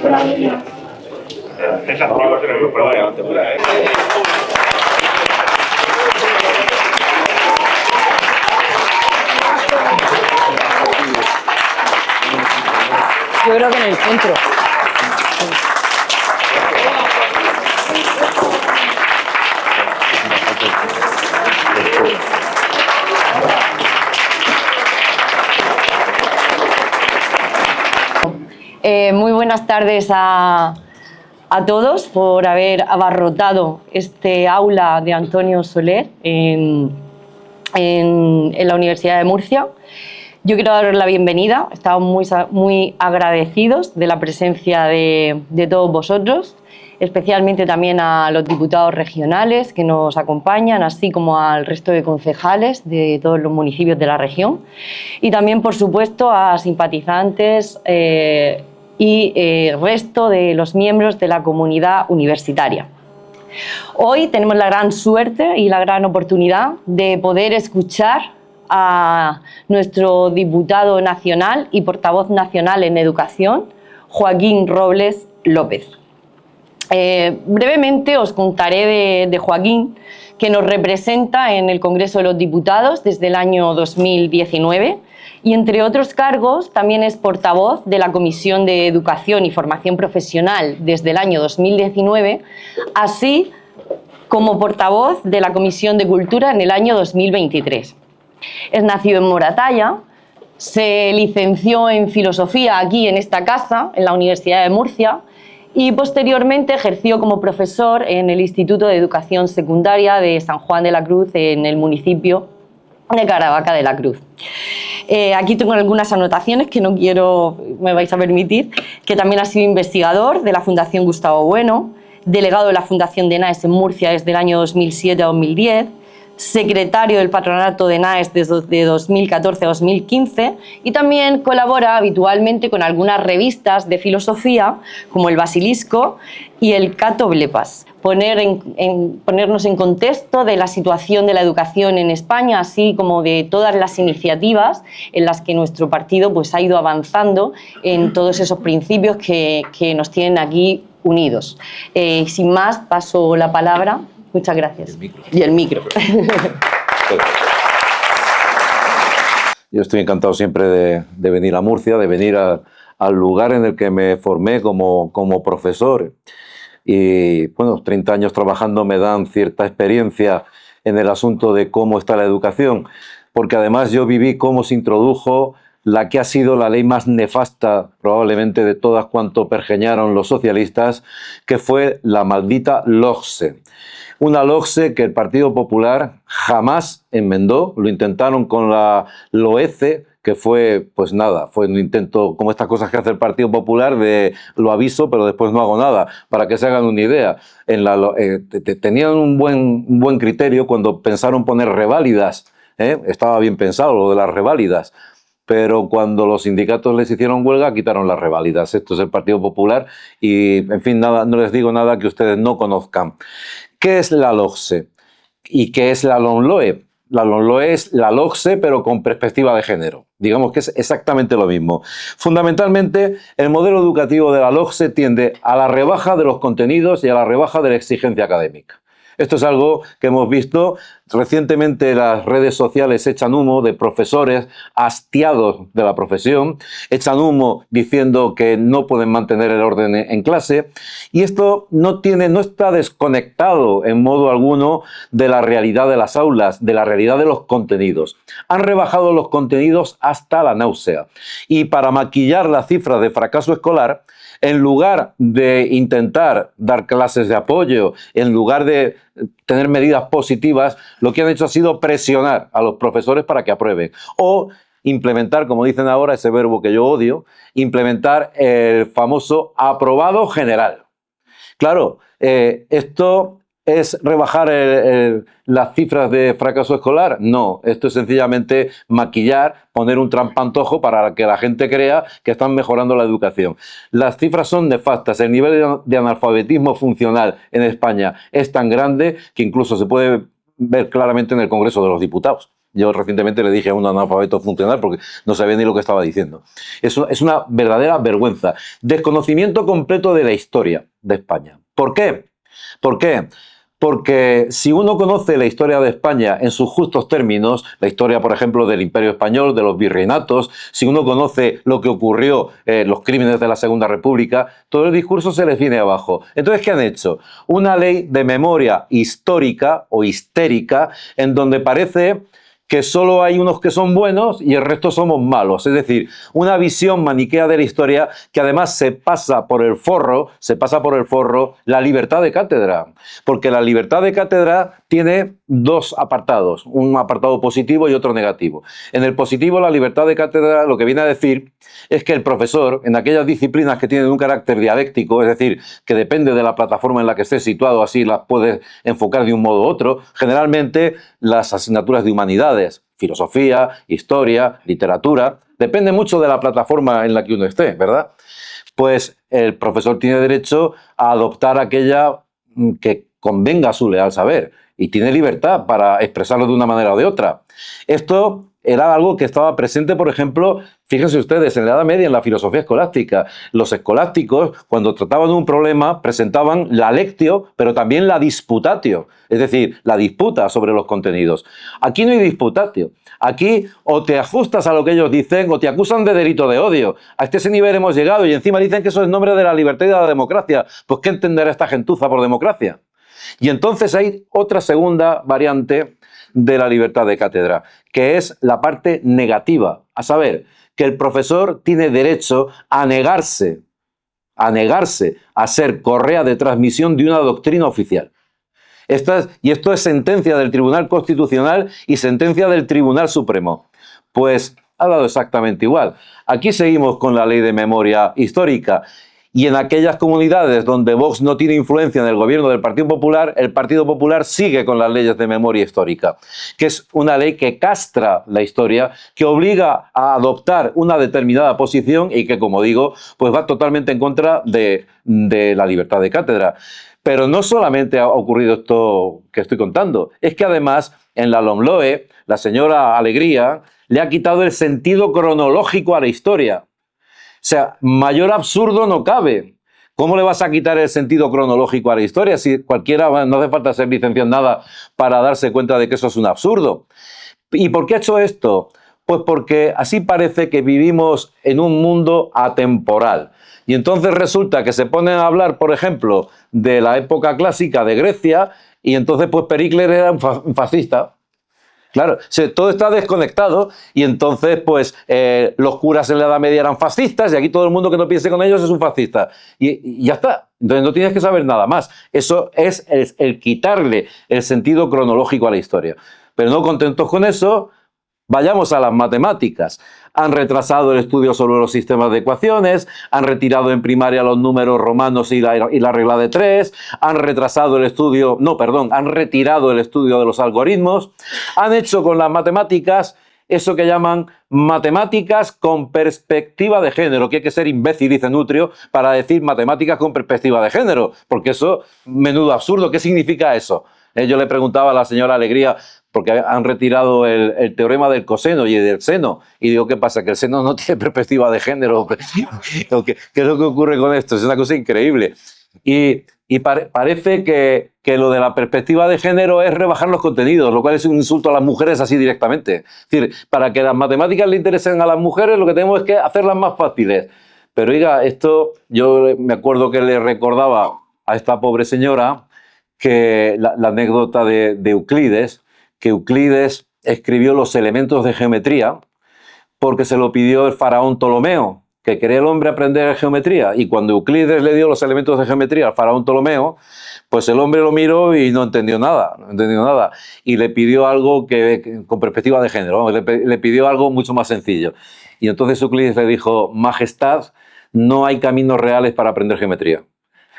Yo creo que en el centro. Muy buenas tardes a todos por haber abarrotado este aula de Antonio Soler en la Universidad de Murcia. Yo quiero daros la bienvenida, estamos muy agradecidos de la presencia de todos vosotros, especialmente también a los diputados regionales que nos acompañan, así como al resto de concejales de todos los municipios de la región, y también, por supuesto, a simpatizantes y resto de los miembros de la comunidad universitaria. Hoy tenemos la gran suerte y la gran oportunidad de poder escuchar a nuestro diputado nacional y portavoz nacional en educación, Joaquín Robles López. Brevemente os contaré de Joaquín, que nos representa en el Congreso de los Diputados desde el año 2019 y, entre otros cargos, también es portavoz de la Comisión de Educación y Formación Profesional desde el año 2019, así como portavoz de la Comisión de Cultura en el año 2023. Es nacido en Moratalla, se licenció en Filosofía aquí en esta casa, en la Universidad de Murcia, y posteriormente ejerció como profesor en el Instituto de Educación Secundaria de San Juan de la Cruz, en el municipio de Caravaca de la Cruz. Aquí tengo algunas anotaciones que no quiero, me vais a permitir, que también ha sido investigador de la Fundación Gustavo Bueno, delegado de la Fundación de NAES en Murcia desde el año 2007 a 2010, secretario del Patronato de NAES desde 2014 a 2015 y también colabora habitualmente con algunas revistas de filosofía como El Basilisco y el Cato Blepas. Ponernos en contexto de la situación de la educación en España, así como de todas las iniciativas en las que nuestro partido pues, ha ido avanzando en todos esos principios que nos tienen aquí unidos. Sin más, paso la palabra. Muchas gracias. Y el micro. Yo estoy encantado siempre de venir a Murcia, de venir al lugar en el que me formé como profesor. Y bueno, 30 años trabajando me dan cierta experiencia en el asunto de cómo está la educación, porque además yo viví cómo se introdujo la que ha sido la ley más nefasta probablemente de todas cuanto pergeñaron los socialistas, que fue la maldita LOGSE. Una LOGSE que el Partido Popular jamás enmendó, lo intentaron con la LOECE, que fue, pues nada, fue un intento como estas cosas que hace el Partido Popular de lo aviso pero después no hago nada, para que se hagan una idea. Tenían un buen criterio cuando pensaron poner reválidas, estaba bien pensado lo de las reválidas, pero cuando los sindicatos les hicieron huelga quitaron las reválidas. Esto es el Partido Popular y, en fin, nada, no les digo nada que ustedes no conozcan. ¿Qué es la LOGSE? ¿Y qué es la LOMLOE? La LOMLOE es la LOGSE, pero con perspectiva de género. Digamos que es exactamente lo mismo. Fundamentalmente, el modelo educativo de la LOGSE tiende a la rebaja de los contenidos y a la rebaja de la exigencia académica. Esto es algo que hemos visto recientemente. Las redes sociales echan humo de profesores hastiados de la profesión, echan humo diciendo que no pueden mantener el orden en clase, y esto no está desconectado en modo alguno de la realidad de las aulas, de la realidad de los contenidos. Han rebajado los contenidos hasta la náusea, y para maquillar las cifras de fracaso escolar, en lugar de intentar dar clases de apoyo, en lugar de tener medidas positivas, lo que han hecho ha sido presionar a los profesores para que aprueben. O implementar, como dicen ahora, ese verbo que yo odio, implementar el famoso aprobado general. Claro, esto ¿es rebajar las cifras de fracaso escolar? No, esto es sencillamente maquillar, poner un trampantojo para que la gente crea que están mejorando la educación. Las cifras son nefastas. El nivel de analfabetismo funcional en España es tan grande que incluso se puede ver claramente en el Congreso de los Diputados. Yo recientemente le dije a un analfabeto funcional porque no sabía ni lo que estaba diciendo. Es una verdadera vergüenza. Desconocimiento completo de la historia de España. ¿Por qué? ¿Por qué? Porque si uno conoce la historia de España en sus justos términos, la historia, por ejemplo, del Imperio Español, de los virreinatos, si uno conoce lo que ocurrió, los crímenes de la Segunda República, todo el discurso se les viene abajo. Entonces, ¿qué han hecho? Una ley de memoria histórica o histérica en donde parece que solo hay unos que son buenos y el resto somos malos. Es decir, una visión maniquea de la historia que además se pasa por el forro la libertad de cátedra. Porque la libertad de cátedra tiene dos apartados, un apartado positivo y otro negativo. En el positivo, la libertad de cátedra lo que viene a decir es que el profesor, en aquellas disciplinas que tienen un carácter dialéctico, es decir, que depende de la plataforma en la que estés situado, así las puedes enfocar de un modo u otro, generalmente las asignaturas de humanidades, filosofía, historia, literatura, depende mucho de la plataforma en la que uno esté, ¿verdad? Pues el profesor tiene derecho a adoptar aquella que convenga a su leal saber y tiene libertad para expresarlo de una manera o de otra. Esto era algo que estaba presente, por ejemplo, fíjense ustedes, en la Edad Media, en la filosofía escolástica. Los escolásticos, cuando trataban un problema, presentaban la lectio, pero también la disputatio, es decir, la disputa sobre los contenidos. Aquí no hay disputatio. Aquí o te ajustas a lo que ellos dicen o te acusan de delito de odio. A ese nivel hemos llegado y encima dicen que eso es en nombre de la libertad y de la democracia. Pues ¿qué entenderá esta gentuza por democracia? Y entonces hay otra segunda variante de la libertad de cátedra, que es la parte negativa, a saber, que el profesor tiene derecho a negarse a ser correa de transmisión de una doctrina oficial. Esto es sentencia del Tribunal Constitucional y sentencia del Tribunal Supremo. Pues ha dado exactamente igual. Aquí seguimos con la ley de memoria histórica. Y en aquellas comunidades donde Vox no tiene influencia en el gobierno del Partido Popular, el Partido Popular sigue con las leyes de memoria histórica, que es una ley que castra la historia, que obliga a adoptar una determinada posición y que, como digo, pues va totalmente en contra de la libertad de cátedra. Pero no solamente ha ocurrido esto que estoy contando, es que además en la LOMLOE, la señora Alegría le ha quitado el sentido cronológico a la historia. O sea, mayor absurdo no cabe. ¿Cómo le vas a quitar el sentido cronológico a la historia? Si cualquiera, no hace falta ser licenciado en nada para darse cuenta de que eso es un absurdo. ¿Y por qué ha hecho esto? Pues porque así parece que vivimos en un mundo atemporal. Y entonces resulta que se ponen a hablar, por ejemplo, de la época clásica de Grecia y entonces pues Pericles era un fascista. Claro, todo está desconectado y entonces pues los curas en la Edad Media eran fascistas y aquí todo el mundo que no piense con ellos es un fascista. Y ya está. Entonces no tienes que saber nada más. Eso es el quitarle el sentido cronológico a la historia. Pero no contentos con eso, vayamos a las matemáticas. Han retrasado el estudio sobre los sistemas de ecuaciones, han retirado en primaria los números romanos y la regla de 3, han retrasado el estudio, han retirado el estudio de los algoritmos, han hecho con las matemáticas eso que llaman matemáticas con perspectiva de género, que hay que ser imbécil, dice Nutrio, para decir matemáticas con perspectiva de género, porque eso, menudo absurdo, ¿qué significa eso? Yo le preguntaba a la señora Alegría, porque han retirado el teorema del coseno y del seno. Y digo, ¿qué pasa? ¿Que el seno no tiene perspectiva de género? ¿Qué es lo que ocurre con esto? Es una cosa increíble. Y parece que lo de la perspectiva de género es rebajar los contenidos, lo cual es un insulto a las mujeres así directamente. Es decir, para que las matemáticas le interesen a las mujeres, lo que tenemos es que hacerlas más fáciles. Pero oiga, esto yo me acuerdo que le recordaba a esta pobre señora que la anécdota de Euclides, que Euclides escribió los elementos de geometría porque se lo pidió el faraón Ptolomeo, que quería el hombre aprender geometría, y cuando Euclides le dio los elementos de geometría al faraón Ptolomeo, pues el hombre lo miró y no entendió nada, y le pidió algo con perspectiva de género, le pidió algo mucho más sencillo. Y entonces Euclides le dijo, Majestad, no hay caminos reales para aprender geometría.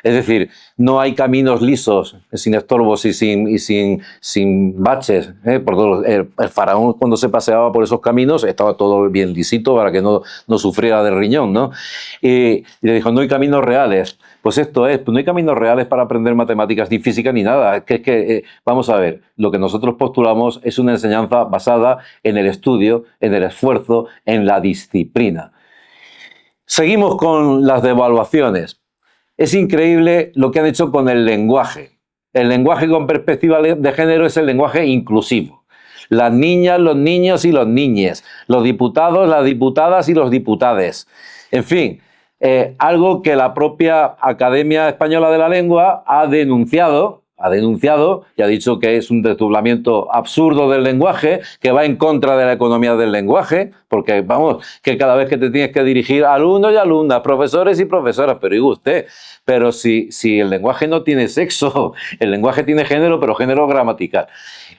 Es decir, no hay caminos lisos, sin estorbos y sin baches. Porque el faraón, cuando se paseaba por esos caminos, estaba todo bien lisito para que no sufriera de riñón, ¿no? Y le dijo, no hay caminos reales. Pues esto es, no hay caminos reales para aprender matemáticas ni física ni nada. Vamos a ver, lo que nosotros postulamos es una enseñanza basada en el estudio, en el esfuerzo, en la disciplina. Seguimos con las devaluaciones. Es increíble lo que han hecho con el lenguaje. El lenguaje con perspectiva de género es el lenguaje inclusivo. Las niñas, los niños y los niñes. Los diputados, las diputadas y los diputades. En fin, algo que la propia Academia Española de la Lengua ha denunciado y ha dicho que es un desdoblamiento absurdo del lenguaje, que va en contra de la economía del lenguaje, porque vamos, que cada vez que te tienes que dirigir a alumnos y alumnas, profesores y profesoras, pero digo usted, pero si el lenguaje no tiene sexo, el lenguaje tiene género, pero género gramatical.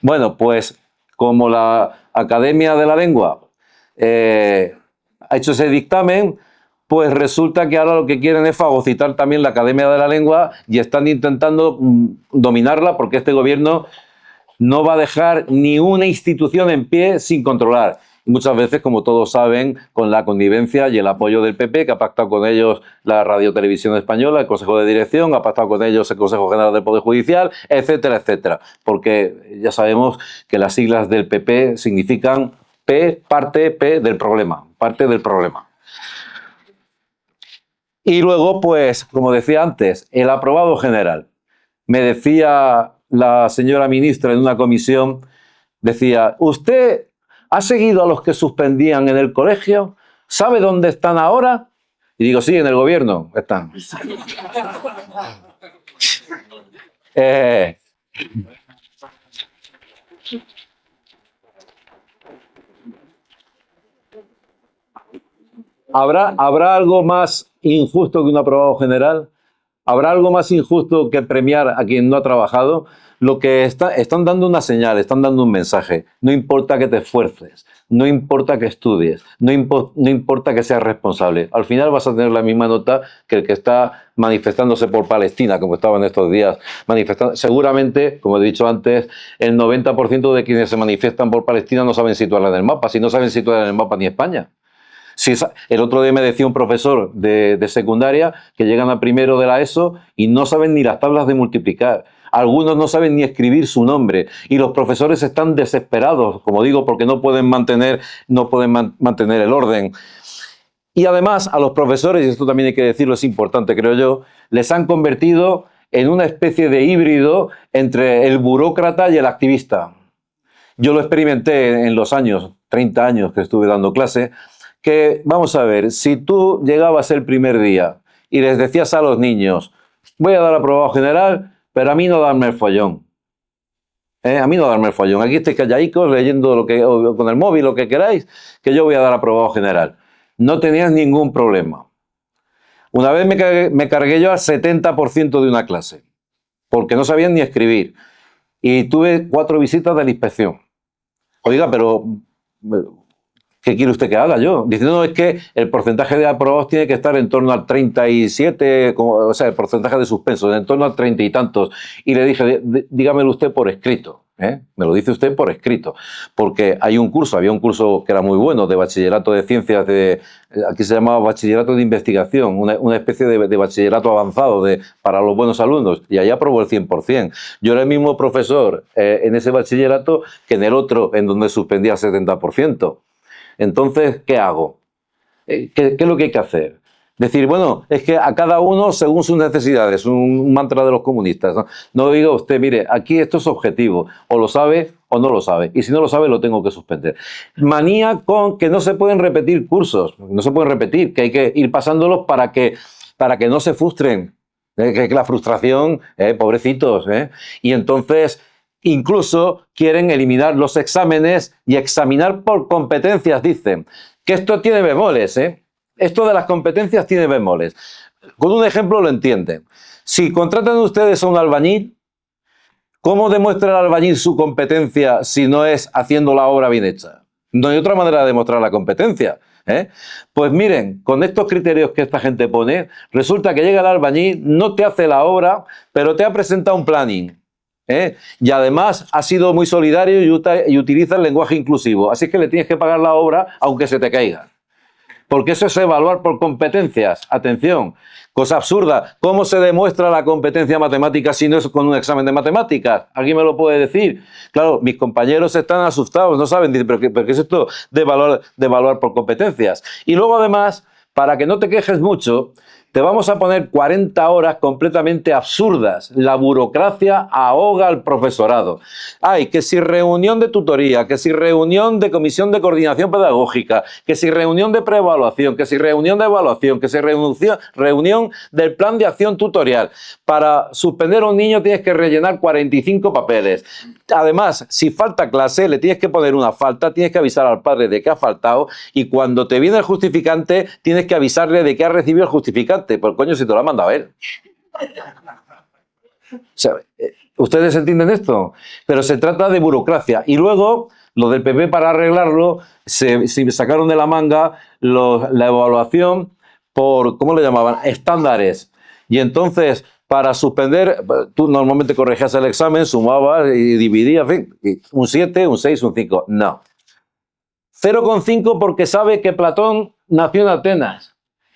Bueno, pues como la Academia de la Lengua ha hecho ese dictamen, pues resulta que ahora lo que quieren es fagocitar también la Academia de la Lengua y están intentando dominarla porque este gobierno no va a dejar ni una institución en pie sin controlar. Y muchas veces, como todos saben, con la connivencia y el apoyo del PP, que ha pactado con ellos la Radio Televisión Española, el Consejo de Dirección, ha pactado con ellos el Consejo General del Poder Judicial, etcétera, etcétera. Porque ya sabemos que las siglas del PP significan parte del problema, parte del problema. Y luego, pues, como decía antes, el aprobado general. Me decía la señora ministra en una comisión, decía, ¿usted ha seguido a los que suspendían en el colegio? ¿Sabe dónde están ahora? Y digo, sí, en el gobierno están. ¿Habrá algo más injusto que un aprobado general? ¿Habrá algo más injusto que premiar a quien no ha trabajado? Lo que están dando una señal, están dando un mensaje. No importa que te esfuerces, no importa que estudies, no importa que seas responsable. Al final vas a tener la misma nota que el que está manifestándose por Palestina, como estaba en estos días manifestando. Seguramente, como he dicho antes, el 90% de quienes se manifiestan por Palestina no saben situarla en el mapa. Si no saben situarla en el mapa ni España. Sí, el otro día me decía un profesor de secundaria que llegan a primero de la ESO y no saben ni las tablas de multiplicar. Algunos no saben ni escribir su nombre y los profesores están desesperados, como digo, porque no pueden mantener el orden. Y además a los profesores, y esto también hay que decirlo, es importante creo yo, les han convertido en una especie de híbrido entre el burócrata y el activista. Yo lo experimenté en los 30 años que estuve dando clase, que, vamos a ver, si tú llegabas el primer día y les decías a los niños, voy a dar aprobado general, pero a mí no darme el follón. A mí no darme el follón. Aquí estáis calladicos leyendo o con el móvil, lo que queráis, que yo voy a dar aprobado general. No tenías ningún problema. Una vez me cargué yo al 70% de una clase, porque no sabían ni escribir. Y tuve 4 visitas de la inspección. Oiga, pero ¿qué quiere usted que haga yo? Diciendo, no, es que el porcentaje de aprobados tiene que estar en torno al 37, o sea, el porcentaje de suspensos, en torno al 30 y tantos. Y le dije, dígamelo usted por escrito. Me lo dice usted por escrito. Porque había un curso que era muy bueno, de bachillerato de ciencias, aquí se llamaba bachillerato de investigación, una especie de bachillerato avanzado para los buenos alumnos, y ahí aprobó el 100%. Yo era el mismo profesor en ese bachillerato que en el otro, en donde suspendía el 70%. Entonces, ¿qué hago? ¿Qué es lo que hay que hacer? Decir, bueno, es que a cada uno según sus necesidades, un mantra de los comunistas. No diga usted, mire, aquí esto es objetivo, o lo sabe o no lo sabe, y si no lo sabe lo tengo que suspender. Manía con que no se pueden repetir cursos, no se pueden repetir, que hay que ir pasándolos para que no se frustren, que la frustración, pobrecitos, y entonces incluso quieren eliminar los exámenes y examinar por competencias, dicen. Que esto tiene bemoles, Esto de las competencias tiene bemoles. Con un ejemplo lo entienden. Si contratan ustedes a un albañil, ¿cómo demuestra el albañil su competencia si no es haciendo la obra bien hecha? No hay otra manera de demostrar la competencia. ¿eh? Pues miren, con estos criterios que esta gente pone, resulta que llega el albañil, no te hace la obra, pero te ha presentado un planning, ¿eh? Y además ha sido muy solidario y utiliza el lenguaje inclusivo. Así que le tienes que pagar la obra aunque se te caiga. Porque eso es evaluar por competencias. Atención, cosa absurda. ¿Cómo se demuestra la competencia matemática si no es con un examen de matemáticas? ¿Alguien me lo puede decir? Claro, mis compañeros están asustados, no saben, dicen, ¿pero qué es esto de evaluar por competencias? Y luego además, para que no te quejes mucho, te vamos a poner 40 horas completamente absurdas. La burocracia ahoga al profesorado. Hay que si reunión de tutoría, que si reunión de comisión de coordinación pedagógica, que si reunión de preevaluación, que si reunión de evaluación, que si reunión del plan de acción tutorial. Para suspender a un niño tienes que rellenar 45 papeles. Además, si falta clase, le tienes que poner una falta, tienes que avisar al padre de que ha faltado y cuando te viene el justificante, tienes que avisarle de que ha recibido el justificante. Pues coño, si te lo ha mandado él. O sea, ¿ustedes entienden esto? Pero se trata de burocracia. Y luego, lo del PP para arreglarlo, se sacaron de la manga la evaluación por, ¿cómo le llamaban? Estándares. Y entonces, para suspender, tú normalmente corregías el examen, sumabas y dividías, en fin, un 7, un 6, un 5. No. 0,5 porque sabe que Platón nació en Atenas.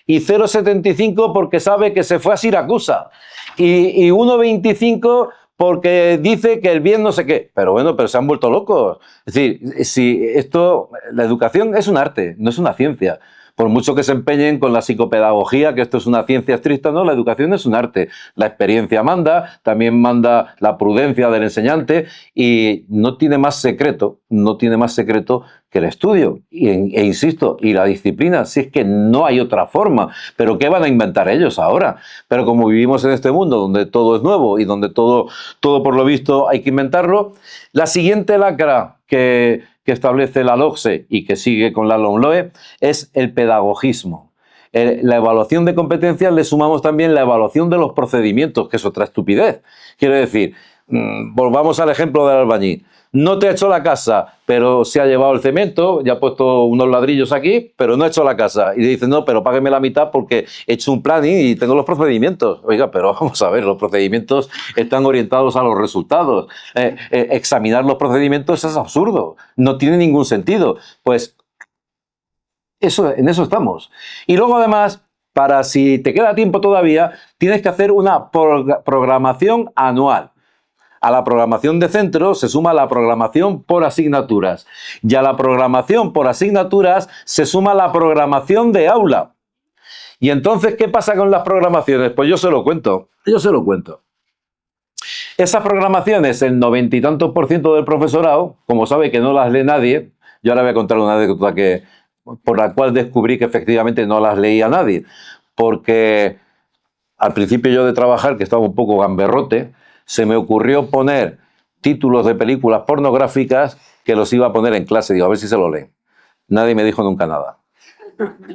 Y 0,75 porque sabe que se fue a Siracusa. Y 1,25 porque dice que el bien no sé qué. Pero bueno, pero se han vuelto locos. Es decir, si esto, la educación es un arte, no es una ciencia. Por mucho que se empeñen con la psicopedagogía, que esto es una ciencia estricta, no, la educación es un arte. La experiencia manda, también manda la prudencia del enseñante y no tiene más secreto que el estudio. E insisto, y la disciplina, si es que no hay otra forma. ¿Pero qué van a inventar ellos ahora? Pero como vivimos en este mundo donde todo es nuevo y donde todo por lo visto hay que inventarlo, la siguiente lacra que establece la LOCSE y que sigue con la LOMLOE es el pedagogismo. La evaluación de competencias le sumamos también la evaluación de los procedimientos, que es otra estupidez. Quiero decir, volvamos al ejemplo del albañil. No te ha hecho la casa, pero se ha llevado el cemento, ya ha puesto unos ladrillos aquí, pero no ha hecho la casa. Y le dicen, no, pero págueme la mitad porque he hecho un planning y tengo los procedimientos. Oiga, pero vamos a ver, los procedimientos están orientados a los resultados. Examinar los procedimientos es absurdo, no tiene ningún sentido. Pues en eso estamos. Y luego además, para si te queda tiempo todavía, tienes que hacer una programación anual. A la programación de centro se suma la programación por asignaturas. Y a la programación por asignaturas se suma la programación de aula. Y entonces, ¿qué pasa con las programaciones? Pues yo se lo cuento. Esas programaciones, el 90 y tantos % del profesorado, como sabe que no las lee nadie, yo ahora voy a contar una anécdota por la cual descubrí que efectivamente no las leía nadie. Porque al principio yo de trabajar, que estaba un poco gamberrote, se me ocurrió poner títulos de películas pornográficas que los iba a poner en clase. Digo, a ver si se lo leen. Nadie me dijo nunca nada.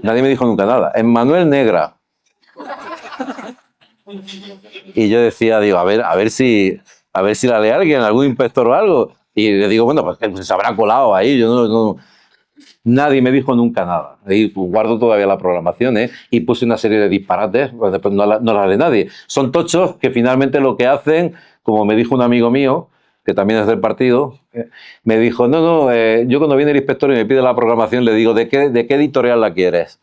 Nadie me dijo nunca nada. Emmanuel Negra. Y yo decía, digo, a ver si la lee alguien, algún inspector o algo. Y le digo, bueno, pues se habrá colado ahí. Yo no. Nadie me dijo nunca nada. Y guardo todavía la programación, y puse una serie de disparates, pues después no las lee nadie. Son tochos que finalmente lo que hacen, como me dijo un amigo mío, que también es del partido, me dijo, no, yo cuando viene el inspector y me pide la programación, le digo, ¿de qué editorial la quieres?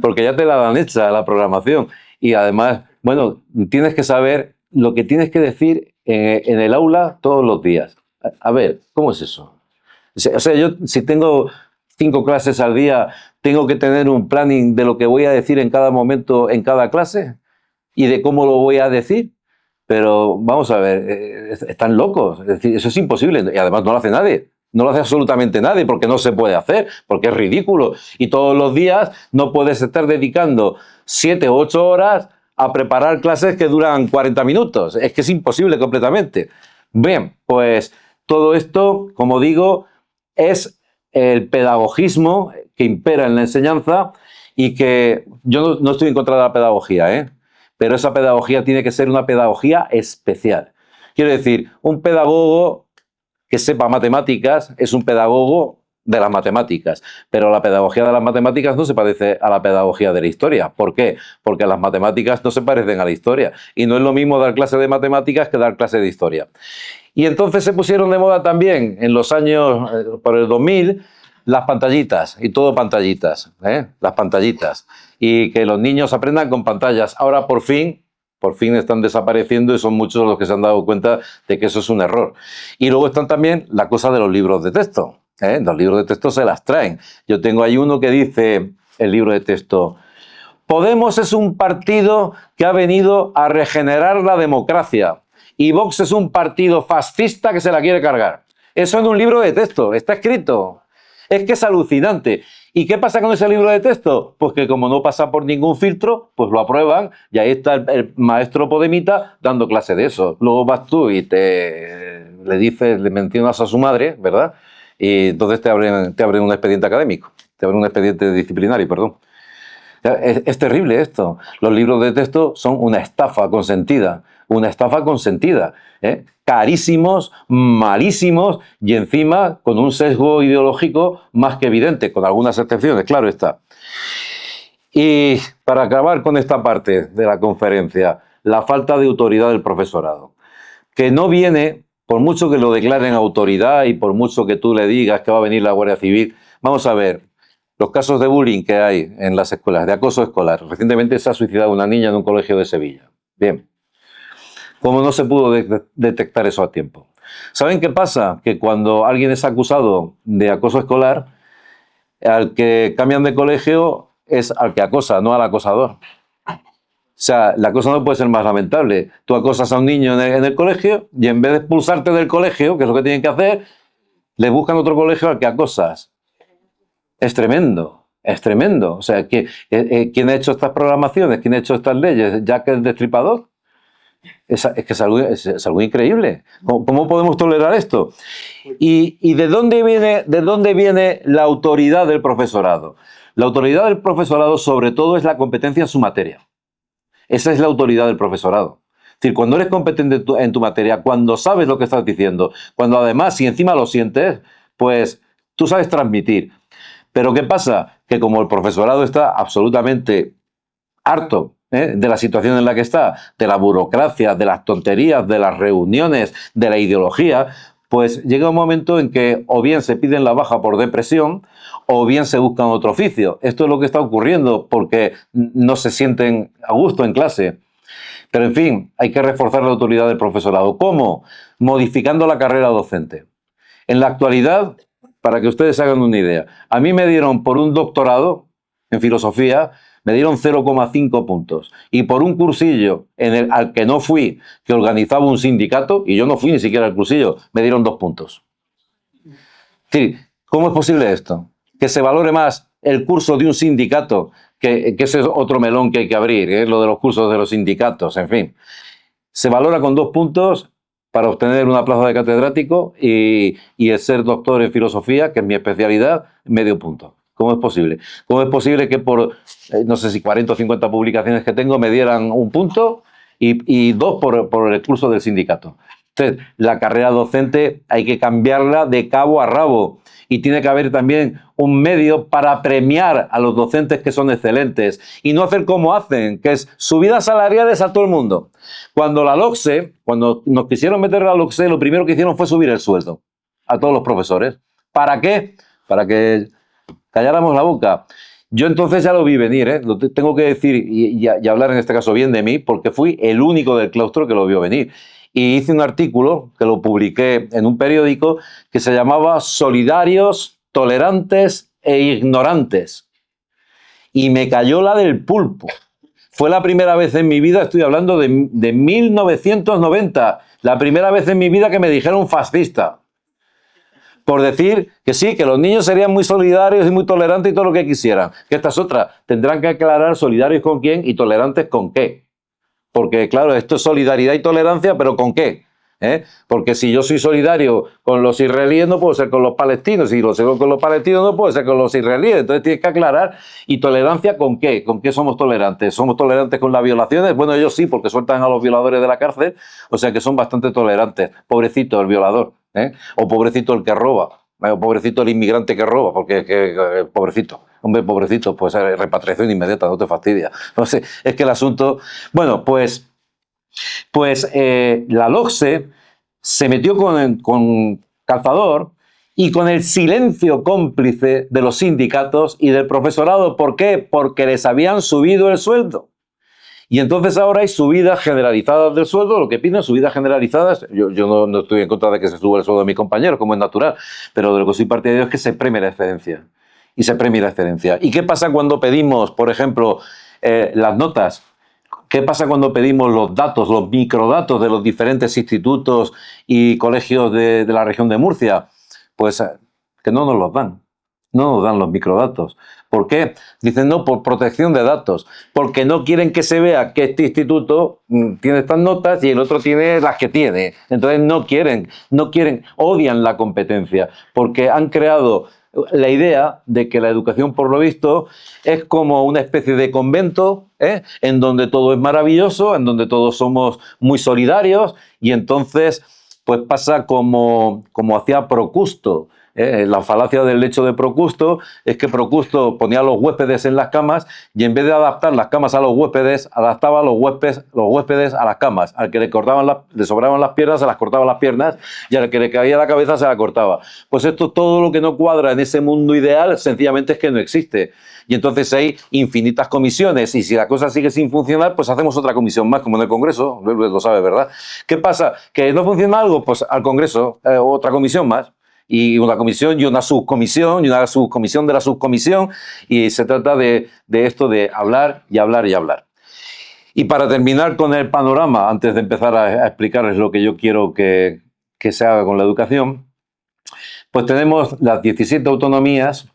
Porque ya te la dan hecha la programación. Y además, bueno, tienes que saber lo que tienes que decir en el aula todos los días. A ver, ¿cómo es eso? O sea, yo si tengo 5 clases al día, ¿tengo que tener un planning de lo que voy a decir en cada momento, en cada clase? ¿Y de cómo lo voy a decir? Pero vamos a ver, están locos. Es decir, eso es imposible. Y además no lo hace nadie. No lo hace absolutamente nadie porque no se puede hacer, porque es ridículo. Y todos los días no puedes estar dedicando 7 o 8 horas a preparar clases que duran 40 minutos. Es que es imposible completamente. Bien, pues todo esto, como digo, es el pedagogismo que impera en la enseñanza y que yo no estoy en contra de la pedagogía, pero esa pedagogía tiene que ser una pedagogía especial. Quiero decir, un pedagogo que sepa matemáticas es un pedagogo de las matemáticas, pero la pedagogía de las matemáticas no se parece a la pedagogía de la historia. ¿Por qué? Porque las matemáticas no se parecen a la historia y no es lo mismo dar clase de matemáticas que dar clase de historia. Y entonces se pusieron de moda también en los años, por el 2000, las pantallitas, y todo pantallitas, las pantallitas, y que los niños aprendan con pantallas. Ahora por fin están desapareciendo y son muchos los que se han dado cuenta de que eso es un error. Y luego están también la cosa de los libros de texto. Los libros de texto se las traen. Yo tengo ahí uno que dice, el libro de texto, Podemos es un partido que ha venido a regenerar la democracia y Vox es un partido fascista que se la quiere cargar. Eso en un libro de texto, está escrito. Es que es alucinante. ¿Y qué pasa con ese libro de texto? Pues que como no pasa por ningún filtro, pues lo aprueban y ahí está el maestro Podemita dando clase de eso. Luego vas tú y le dices, le mencionas a su madre, ¿verdad? Y entonces te abren un expediente académico, te abren un expediente disciplinario, perdón. Es terrible esto. Los libros de texto son una estafa consentida, carísimos, malísimos y encima con un sesgo ideológico más que evidente, con algunas excepciones, claro está. Y para acabar con esta parte de la conferencia, la falta de autoridad del profesorado, que no viene, por mucho que lo declaren autoridad y por mucho que tú le digas que va a venir la Guardia Civil, vamos a ver, los casos de bullying que hay en las escuelas, de acoso escolar. Recientemente se ha suicidado una niña en un colegio de Sevilla. Bien. ¿Cómo no se pudo detectar eso a tiempo? ¿Saben qué pasa? Que cuando alguien es acusado de acoso escolar, al que cambian de colegio es al que acosa, no al acosador. O sea, la cosa no puede ser más lamentable. Tú acosas a un niño en el colegio y en vez de expulsarte del colegio, que es lo que tienen que hacer, le buscan otro colegio al que acosas. Es tremendo, es tremendo. O sea, ¿quién ha hecho estas programaciones? ¿Quién ha hecho estas leyes? ¿Jack el Destripador? Es que es algo increíble. ¿Cómo podemos tolerar esto? ¿Y de dónde viene la autoridad del profesorado? La autoridad del profesorado, sobre todo, es la competencia en su materia. Esa es la autoridad del profesorado. Es decir, cuando eres competente en tu materia, cuando sabes lo que estás diciendo, cuando además, si encima lo sientes, pues tú sabes transmitir. Pero ¿qué pasa? Que como el profesorado está absolutamente harto de la situación en la que está, de la burocracia, de las tonterías, de las reuniones, de la ideología, pues llega un momento en que o bien se piden la baja por depresión o bien se buscan otro oficio. Esto es lo que está ocurriendo porque no se sienten a gusto en clase. Pero en fin, hay que reforzar la autoridad del profesorado. ¿Cómo? Modificando la carrera docente. En la actualidad, para que ustedes hagan una idea, a mí me dieron por un doctorado en filosofía, me dieron 0,5 puntos. Y por un cursillo al que no fui, que organizaba un sindicato, y yo no fui ni siquiera al cursillo, me dieron 2 puntos. Sí, ¿cómo es posible esto? Que se valore más el curso de un sindicato, que ese es otro melón que hay que abrir, lo de los cursos de los sindicatos, en fin. Se valora con 2 puntos para obtener una plaza de catedrático y el ser doctor en filosofía, que es mi especialidad, medio punto. ¿Cómo es posible? ¿Cómo es posible que por, no sé si 40 o 50 publicaciones que tengo me dieran 1 punto y 2 por el curso del sindicato? Entonces, la carrera docente hay que cambiarla de cabo a rabo y tiene que haber también un medio para premiar a los docentes que son excelentes y no hacer como hacen, que es subidas salariales a todo el mundo. Cuando la LOCSE, cuando nos quisieron meter la LOCSE, lo primero que hicieron fue subir el sueldo a todos los profesores. ¿Para qué? Para que calláramos la boca. Yo entonces ya lo vi venir, lo tengo que decir y hablar en este caso bien de mí, porque fui el único del claustro que lo vio venir. Y hice un artículo que lo publiqué en un periódico que se llamaba Solidarios, Tolerantes e Ignorantes. Y me cayó la del pulpo. Fue la primera vez en mi vida, estoy hablando de 1990, la primera vez en mi vida que me dijeron fascista. Por decir que sí, que los niños serían muy solidarios y muy tolerantes y todo lo que quisieran. Que esta es otra. Tendrán que aclarar solidarios con quién y tolerantes con qué. Porque, claro, esto es solidaridad y tolerancia, pero ¿con qué? Porque si yo soy solidario con los israelíes, no puedo ser con los palestinos. Si lo soy con los palestinos, no puedo ser con los israelíes. Entonces tienes que aclarar. ¿Y tolerancia con qué? ¿Con qué somos tolerantes? ¿Somos tolerantes con las violaciones? Bueno, ellos sí, porque sueltan a los violadores de la cárcel. O sea que son bastante tolerantes. Pobrecito el violador. O pobrecito el que roba. Pobrecito el inmigrante que roba, porque pobrecito, hombre, pobrecito, pues repatriación inmediata, no te fastidia. No sé, es que el asunto... Bueno, pues la LOCSE se metió con calzador y con el silencio cómplice de los sindicatos y del profesorado. ¿Por qué? Porque les habían subido el sueldo. Y entonces ahora hay subidas generalizadas del sueldo, lo que piden subidas generalizadas. Yo no estoy en contra de que se suba el sueldo de mis compañeros, como es natural, pero de lo que soy partidario es que se premie la excelencia. Y se premie la excelencia. ¿Y qué pasa cuando pedimos, por ejemplo, las notas? ¿Qué pasa cuando pedimos los datos, los microdatos de los diferentes institutos y colegios de la región de Murcia? Pues que no nos los dan. No nos dan los microdatos. ¿Por qué? Dicen no, por protección de datos. Porque no quieren que se vea que este instituto tiene estas notas y el otro tiene las que tiene. Entonces no quieren, odian la competencia. Porque han creado la idea de que la educación, por lo visto, es como una especie de convento, en donde todo es maravilloso, en donde todos somos muy solidarios, y entonces pues pasa como hacía Procusto. La falacia del lecho de Procusto es que Procusto ponía a los huéspedes en las camas y en vez de adaptar las camas a los huéspedes, adaptaba a los huéspedes a las camas. Al que le sobraban las piernas, se las cortaba las piernas, y al que le caía la cabeza, se la cortaba. Pues esto, todo lo que no cuadra en ese mundo ideal, sencillamente es que no existe. Y entonces hay infinitas comisiones, y si la cosa sigue sin funcionar, pues hacemos otra comisión más, como en el Congreso, lo sabe, ¿verdad? ¿Qué pasa? ¿Que no funciona algo? Pues al Congreso, otra comisión más. Y una comisión y una subcomisión y una subcomisión de la subcomisión, y se trata de esto de hablar y hablar y hablar. Y para terminar con el panorama, antes de empezar a explicarles lo que yo quiero que se haga con la educación, pues tenemos las 17 autonomías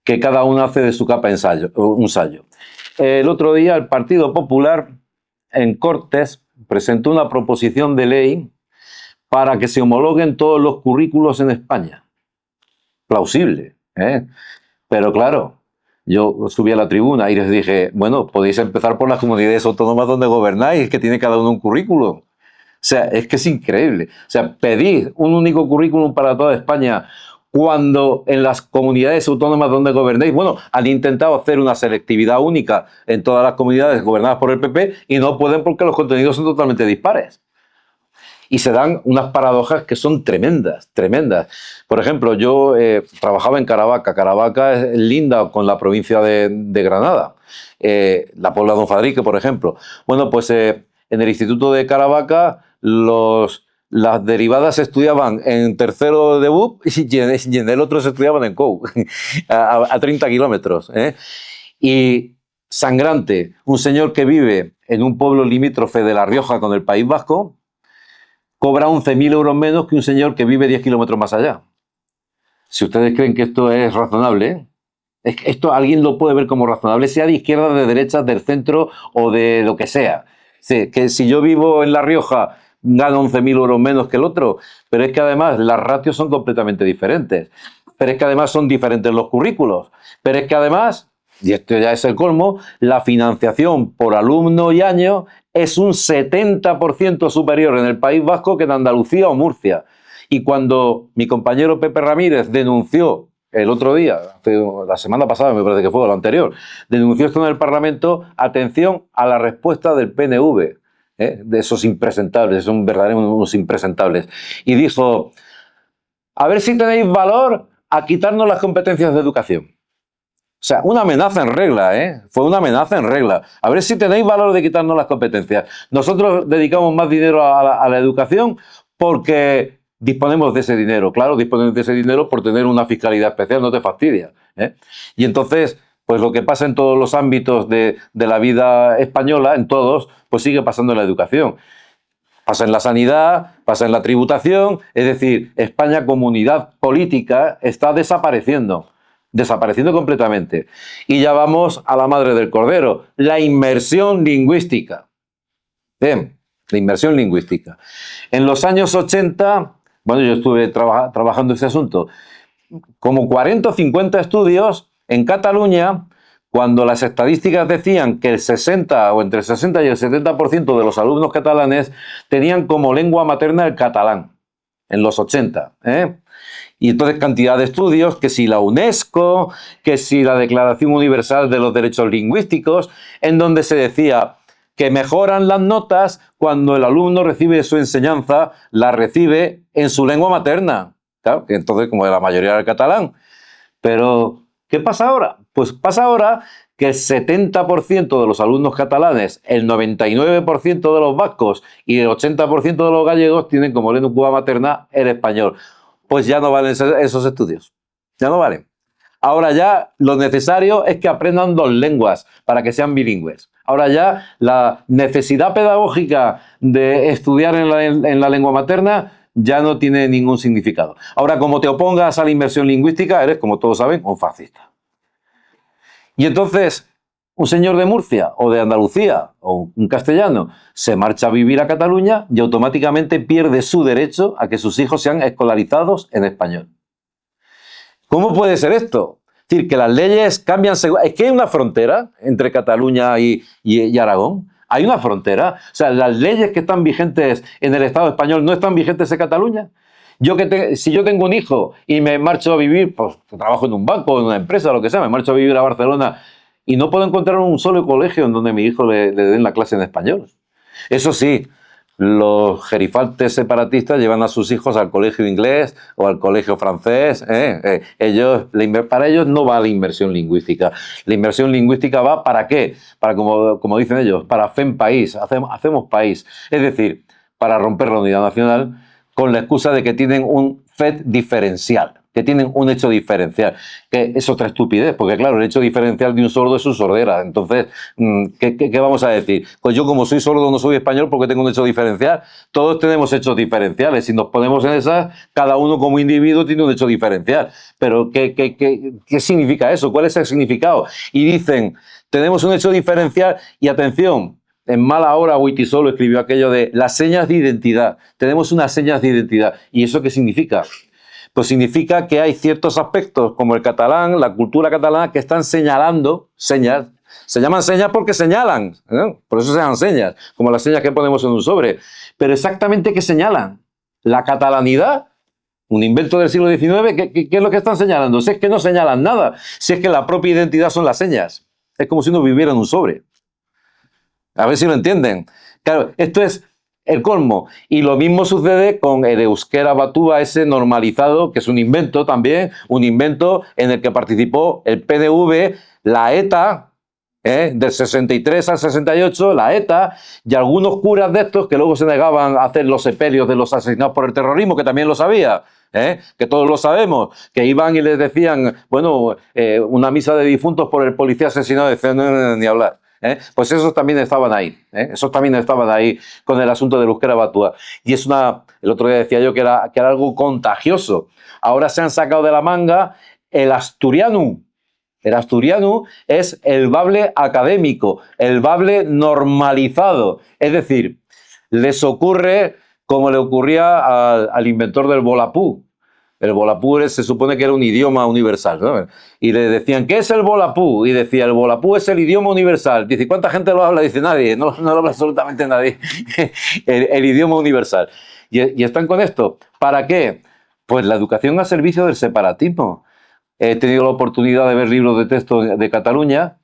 que cada una hace de su capa un sayo. El otro día el Partido Popular en Cortes presentó una proposición de ley para que se homologuen todos los currículos en España. Plausible, ¿eh? Pero claro, yo subí a la tribuna y les dije, bueno, podéis empezar por las comunidades autónomas donde gobernáis, que tiene cada uno un currículum. O sea, es que es increíble. O sea, pedir un único currículum para toda España cuando en las comunidades autónomas donde gobernéis, bueno, han intentado hacer una selectividad única en todas las comunidades gobernadas por el PP y no pueden porque los contenidos son totalmente dispares. Y se dan unas paradojas que son tremendas, tremendas. Por ejemplo, yo trabajaba en Caravaca. Caravaca es linda con la provincia de Granada. La Puebla de Don Fadrique, por ejemplo. Bueno, pues en el Instituto de Caravaca las derivadas se estudiaban en tercero de BUP y en el otro se estudiaban en COU, a 30 kilómetros. Y sangrante, un señor que vive en un pueblo limítrofe de La Rioja con el País Vasco, cobra 11.000 euros menos que un señor que vive 10 kilómetros más allá. Si ustedes creen que esto es razonable, esto alguien lo puede ver como razonable, sea de izquierda, de derecha, del centro o de lo que sea. Sí, que si yo vivo en La Rioja, gano 11.000 euros menos que el otro, pero es que además las ratios son completamente diferentes. Pero es que además son diferentes los currículos. Pero es que además, y esto ya es el colmo, la financiación por alumno y año es un 70% superior en el País Vasco que en Andalucía o Murcia. Y cuando mi compañero Pepe Ramírez denunció el otro día, la semana pasada me parece que fue, o la anterior, denunció esto en el Parlamento, atención a la respuesta del PNV, de esos impresentables, son verdaderos unos impresentables. Y dijo, a ver si tenéis valor a quitarnos las competencias de educación. O sea, una amenaza en regla, ¿eh? Fue una amenaza en regla. A ver si tenéis valor de quitarnos las competencias. Nosotros dedicamos más dinero a la educación porque disponemos de ese dinero. Claro, disponemos de ese dinero por tener una fiscalidad especial, no te fastidia, ¿eh? Y entonces, pues lo que pasa en todos los ámbitos de la vida española, en todos, pues sigue pasando en la educación. Pasa en la sanidad, pasa en la tributación, es decir, España como unidad política está desapareciendo completamente. Y ya vamos a la madre del cordero, la inmersión lingüística. Bien, la inmersión lingüística. En los años 80, bueno, yo estuve trabajando ese asunto, como 40 o 50 estudios en Cataluña, cuando las estadísticas decían que el 60 o entre el 60 y el 70% de los alumnos catalanes tenían como lengua materna el catalán, en los 80, ¿eh? Y entonces cantidad de estudios, que si la UNESCO, que si la Declaración Universal de los Derechos Lingüísticos, en donde se decía que mejoran las notas cuando el alumno recibe su enseñanza, la recibe en su lengua materna. Claro, que entonces como la mayoría era el catalán. Pero, ¿qué pasa ahora? Pues pasa ahora que el 70% de los alumnos catalanes, el 99% de los vascos y el 80% de los gallegos tienen como lengua materna el español. Pues ya no valen esos estudios. Ya no valen. Ahora ya lo necesario es que aprendan 2 lenguas para que sean bilingües. Ahora ya la necesidad pedagógica de estudiar en la lengua materna ya no tiene ningún significado. Ahora, como te opongas a la inmersión lingüística, eres, como todos saben, un fascista. Y entonces, un señor de Murcia o de Andalucía o un castellano se marcha a vivir a Cataluña y automáticamente pierde su derecho a que sus hijos sean escolarizados en español. ¿Cómo puede ser esto? Es decir, que las leyes cambian según... Es que hay una frontera entre Cataluña y Aragón. Hay una frontera. O sea, las leyes que están vigentes en el Estado español no están vigentes en Cataluña. Si yo tengo un hijo y me marcho a vivir, pues trabajo en un banco, en una empresa, lo que sea, me marcho a vivir a Barcelona y no puedo encontrar un solo colegio en donde mi hijo le den la clase en español. Eso sí, los gerifaltes separatistas llevan a sus hijos al colegio inglés o al colegio francés. Para ellos no va la inmersión lingüística. La inmersión lingüística va ¿para qué? Para, como dicen ellos, para hacer país, hacemos país. Es decir, para romper la unidad nacional con la excusa de que tienen un FED diferencial, que tienen un hecho diferencial, que es otra estupidez, porque claro, el hecho diferencial de un sordo es su sordera. Entonces, ¿qué vamos a decir? Pues yo como soy sordo no soy español porque tengo un hecho diferencial. Todos tenemos hechos diferenciales. Si nos ponemos en esas, cada uno como individuo tiene un hecho diferencial. Pero ¿qué significa eso? ¿Cuál es el significado? Y dicen, tenemos un hecho diferencial y atención, en mala hora Wittisolo escribió aquello de las señas de identidad. Tenemos unas señas de identidad. ¿Y eso qué significa? Pues significa que hay ciertos aspectos, como el catalán, la cultura catalana, que están señalando señas. Se llaman señas porque señalan, ¿no? Por eso se llaman señas, como las señas que ponemos en un sobre. Pero exactamente ¿qué señalan? La catalanidad, un invento del siglo XIX, ¿qué es lo que están señalando? Si es que no señalan nada, si es que la propia identidad son las señas. Es como si uno viviera en un sobre. A ver si lo entienden. Claro, esto es el colmo. Y lo mismo sucede con el euskera batúa ese normalizado, que es un invento también, un invento en el que participó el PNV, la ETA, del 63 al 68, la ETA, y algunos curas de estos que luego se negaban a hacer los sepelios de los asesinados por el terrorismo, que también lo sabía. Que todos lo sabemos, que iban y les decían, bueno, una misa de difuntos por el policía asesinado, decían, no, ni hablar. Pues esos también estaban ahí, esos también estaban ahí con el asunto del euskera batúa. Y es el otro día decía yo que era algo contagioso. Ahora se han sacado de la manga el asturiano. El asturiano es el bable académico, el bable normalizado. Es decir, les ocurre como le ocurría al inventor del volapú. El volapú se supone que era un idioma universal, ¿no? Y le decían, ¿qué es el volapú? Y decía, el volapú es el idioma universal. Dice, ¿cuánta gente lo habla? Dice, nadie, no lo habla absolutamente nadie. el idioma universal. Y están con esto. ¿Para qué? Pues la educación al servicio del separatismo. He tenido la oportunidad de ver libros de texto de Cataluña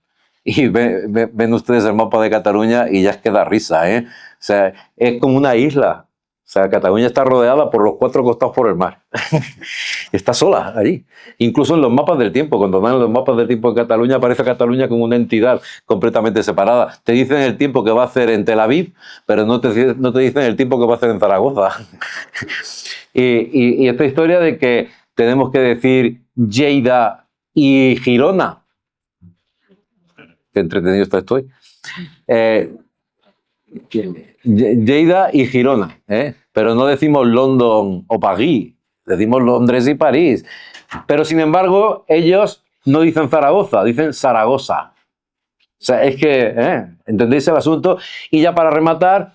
y ven ustedes el mapa de Cataluña y ya es que da risa, ¿eh? O sea, es como una isla. O sea, Cataluña está rodeada por los 4 costados por el mar. Está sola allí. Incluso en los mapas del tiempo, cuando dan los mapas del tiempo en Cataluña, aparece Cataluña como una entidad completamente separada. Te dicen el tiempo que va a hacer en Tel Aviv, pero no te dicen el tiempo que va a hacer en Zaragoza. y esta historia de que tenemos que decir Lleida y Girona. Qué entretenido estoy. Lleida y Girona, pero no decimos London o París, decimos Londres y París. Pero sin embargo, ellos no dicen Zaragoza, dicen Zaragoza. O sea, es que, ¿entendéis el asunto? Y ya para rematar,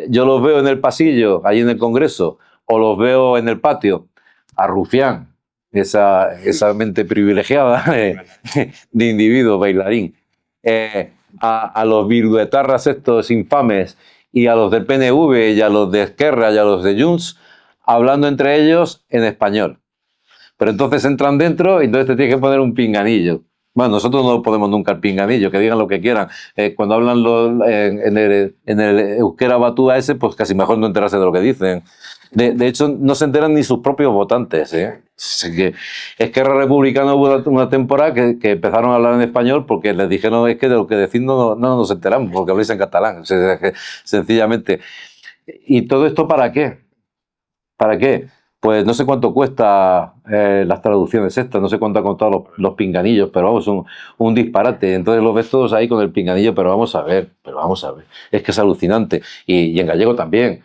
yo los veo en el pasillo, allí en el Congreso, o los veo en el patio, a Rufián, esa mente privilegiada de individuo bailarín, a los viruetarras estos infames y a los del PNV y a los de Esquerra y a los de Junts, hablando entre ellos en español. Pero entonces entran dentro y entonces te tienes que poner un pinganillo. Bueno, nosotros no ponemos nunca el pinganillo, que digan lo que quieran. Cuando hablan en el euskera batúa ese, pues casi mejor no enterarse de lo que dicen. De hecho, no se enteran ni sus propios votantes. Es que Esquerra Republicana hubo una temporada que empezaron a hablar en español porque les dijeron es que de lo que decís no nos enteramos, porque habláis en catalán, sencillamente. ¿Y todo esto para qué? ¿Para qué? Pues no sé cuánto cuesta las traducciones estas, no sé cuánto han costado los pinganillos, pero vamos, un disparate. Entonces los ves todos ahí con el pinganillo, pero vamos a ver. Es que es alucinante. Y en gallego también.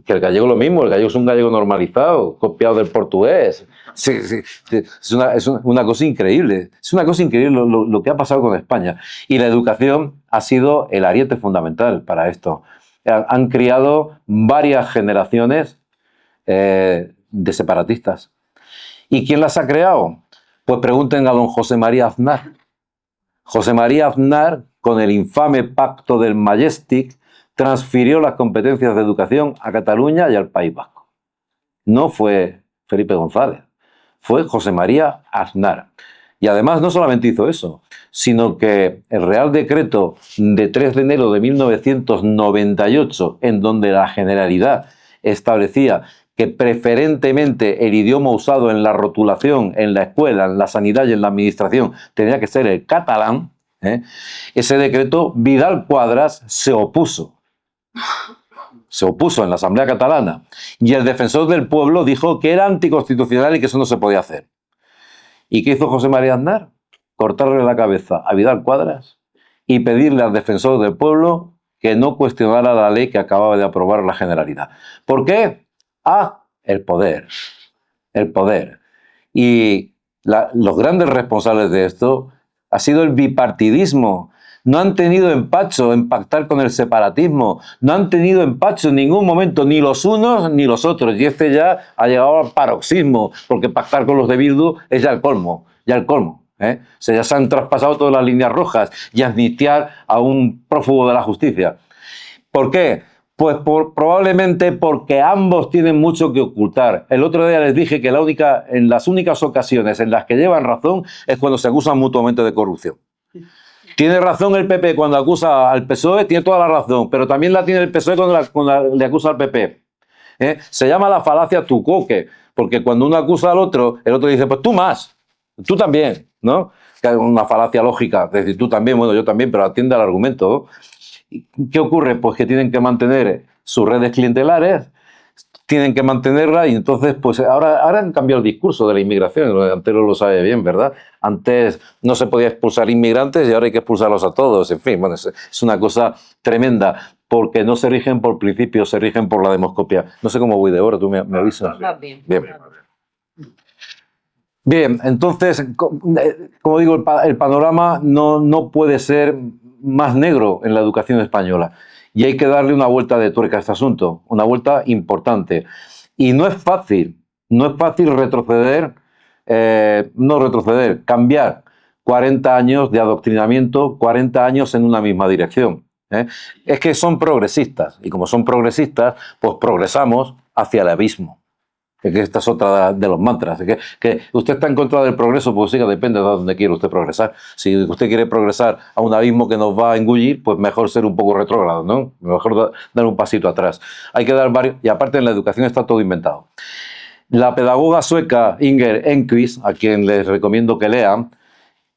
Que el gallego lo mismo, el gallego es un gallego normalizado, copiado del portugués. Sí, es una cosa increíble. Es una cosa increíble lo que ha pasado con España. Y la educación ha sido el ariete fundamental para esto. Han criado varias generaciones de separatistas. ¿Y quién las ha creado? Pues pregunten a don José María Aznar. José María Aznar, con el infame pacto del Majestic, transfirió las competencias de educación a Cataluña y al País Vasco. No fue Felipe González, fue José María Aznar. Y además no solamente hizo eso, sino que el Real Decreto de 3 de enero de 1998, en donde la Generalidad establecía que preferentemente el idioma usado en la rotulación, en la escuela, en la sanidad y en la administración tenía que ser el catalán, ese decreto Vidal Quadras se opuso. Se opuso en la Asamblea Catalana y el defensor del pueblo dijo que era anticonstitucional y que eso no se podía hacer. ¿Y qué hizo José María Aznar? Cortarle la cabeza a Vidal Quadras y pedirle al defensor del pueblo que no cuestionara la ley que acababa de aprobar la Generalidad. ¿Por qué? El poder. El poder. Y los grandes responsables de esto ha sido el bipartidismo. No han tenido empacho en pactar con el separatismo. No han tenido empacho en ningún momento, ni los unos ni los otros. Y este ya ha llegado al paroxismo, porque pactar con los de Bildu es ya el colmo. Ya el colmo. O sea, ya se han traspasado todas las líneas rojas y amnistiar a un prófugo de la justicia. ¿Por qué? Pues probablemente porque ambos tienen mucho que ocultar. El otro día les dije que en las únicas ocasiones en las que llevan razón es cuando se acusan mutuamente de corrupción. Tiene razón el PP cuando acusa al PSOE, tiene toda la razón, pero también la tiene el PSOE cuando le acusa al PP. Se llama la falacia tucoque, porque cuando uno acusa al otro, el otro dice, pues tú más, tú también, ¿no? Que es una falacia lógica, es decir, tú también, bueno, yo también, pero atiende al argumento, ¿no? ¿Qué ocurre? Pues que tienen que mantener sus redes clientelares, tienen que mantenerla y entonces pues ahora han cambiado el discurso de la inmigración, Antero lo sabe bien, ¿verdad? Antes no se podía expulsar inmigrantes y ahora hay que expulsarlos a todos, en fin, bueno, es una cosa tremenda porque no se rigen por principios, se rigen por la demoscopia. No sé cómo voy de hora, tú me avisas. Bien. Bien, entonces, como digo, el panorama no puede ser más negro en la educación española y hay que darle una vuelta de tuerca a este asunto, una vuelta importante. Y no es fácil retroceder, cambiar 40 años de adoctrinamiento, 40 años en una misma dirección. Es que son progresistas y como son progresistas, pues progresamos hacia el abismo. Que esta es otra de los mantras. Que usted está en contra del progreso, pues sí, que depende de dónde quiere usted progresar. Si usted quiere progresar a un abismo que nos va a engullir, pues mejor ser un poco retrógrado, ¿no? Mejor dar un pasito atrás. Hay que dar varios... Y aparte en la educación está todo inventado. La pedagoga sueca Inger Enquist, a quien les recomiendo que lean,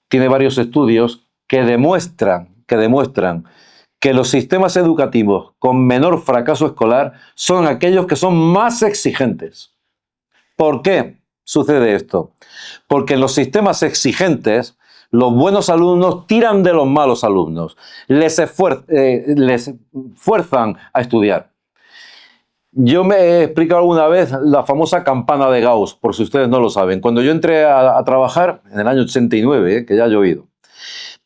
tiene varios estudios que demuestran que los sistemas educativos con menor fracaso escolar son aquellos que son más exigentes. ¿Por qué sucede esto? Porque en los sistemas exigentes, los buenos alumnos tiran de los malos alumnos, les fuerzan a estudiar. Yo me he explicado alguna vez la famosa campana de Gauss, por si ustedes no lo saben. Cuando yo entré a trabajar, en el año 89, que ya ha llovido,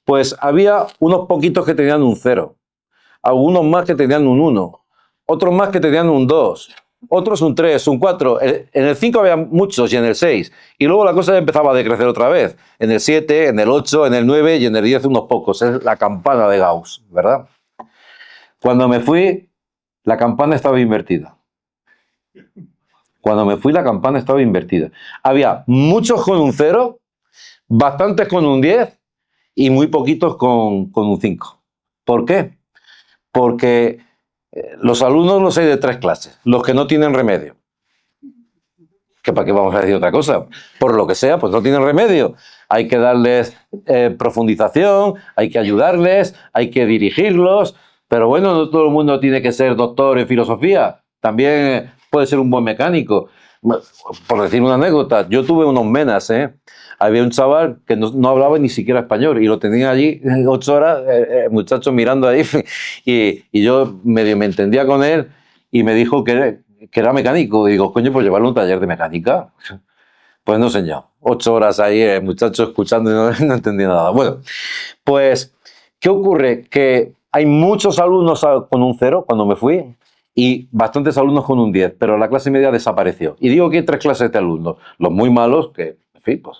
pues había unos poquitos que tenían un 0, algunos más que tenían un 1, otros más que tenían un 2, otros un 3, un 4. En el 5 había muchos y en el 6. Y luego la cosa ya empezaba a decrecer otra vez. En el 7, en el 8, en el 9 y en el 10 unos pocos. Es la campana de Gauss, ¿verdad? Cuando me fui, la campana estaba invertida. Cuando me fui la campana estaba invertida. Había muchos con un 0, bastantes con un 10 y muy poquitos con un 5. ¿Por qué? Porque los alumnos los hay de 3 clases. Los que no tienen remedio. ¿Que para qué vamos a decir otra cosa? Por lo que sea, pues no tienen remedio. Hay que darles profundización, hay que ayudarles, hay que dirigirlos. Pero bueno, no todo el mundo tiene que ser doctor en filosofía. También puede ser un buen mecánico. Por decir una anécdota, yo tuve unos menas, ¿eh? Había un chaval que no hablaba ni siquiera español y lo tenía allí 8 horas, muchachos mirando ahí, y yo medio me entendía con él y me dijo que era mecánico. Y digo, coño, pues llevarlo a un taller de mecánica. Pues no, señor. 8 horas ahí, el muchacho escuchando y no entendía nada. Bueno, pues, ¿qué ocurre? Que hay muchos alumnos con un 0 cuando me fui y bastantes alumnos con un 10, pero la clase media desapareció. Y digo que hay 3 clases de alumnos. Los muy malos, que, en fin, pues.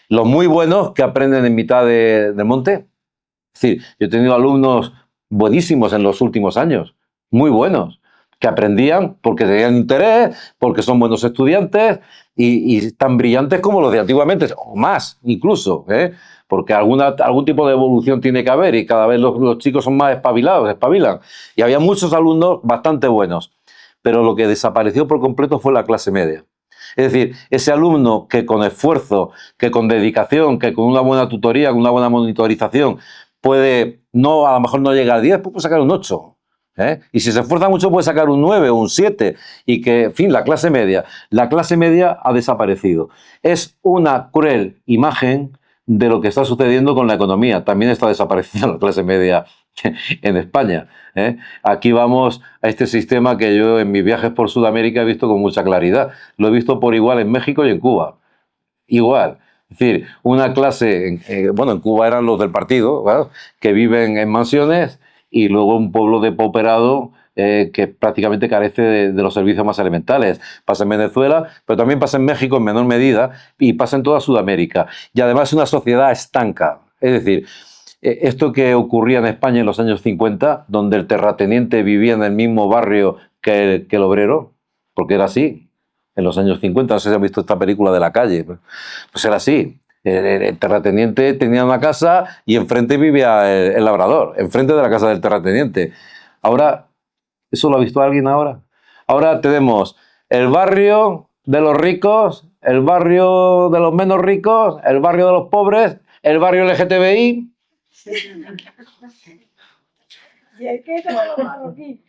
Los muy buenos, que aprenden en mitad del monte. Es decir, yo he tenido alumnos buenísimos en los últimos años, muy buenos, que aprendían porque tenían interés, porque son buenos estudiantes y tan brillantes como los de antiguamente, o más incluso, ¿eh? Porque algún tipo de evolución tiene que haber y cada vez los chicos son más espabilados, espabilan. Y había muchos alumnos bastante buenos, pero lo que desapareció por completo fue la clase media. Es decir, ese alumno que con esfuerzo, que con dedicación, que con una buena tutoría, con una buena monitorización, puede, a lo mejor no llegar al 10, pues puede sacar un 8. Y si se esfuerza mucho puede sacar un 9 o un 7. Y que, en fin, la clase media ha desaparecido. Es una cruel imagen de lo que está sucediendo con la economía. También está desapareciendo la clase media en España. Aquí vamos a este sistema que yo en mis viajes por Sudamérica he visto con mucha claridad. Lo he visto por igual en México y en Cuba. Igual. Es decir, una clase, en Cuba eran los del partido, ¿verdad?, que viven en mansiones, y luego un pueblo depauperado que prácticamente carece de los servicios más elementales. Pasa en Venezuela, pero también pasa en México en menor medida y pasa en toda Sudamérica. Y además es una sociedad estanca. Es decir, esto que ocurría en España en los años 50, donde el terrateniente vivía en el mismo barrio que el obrero, porque era así, en los años 50, no sé si han visto esta película de La Calle, pues era así. El terrateniente tenía una casa y enfrente vivía el labrador, enfrente de la casa del terrateniente. Ahora, ¿eso lo ha visto alguien ahora? Ahora tenemos el barrio de los ricos, el barrio de los menos ricos, el barrio de los pobres, el barrio LGTBI. Y el gueto de los marroquíes.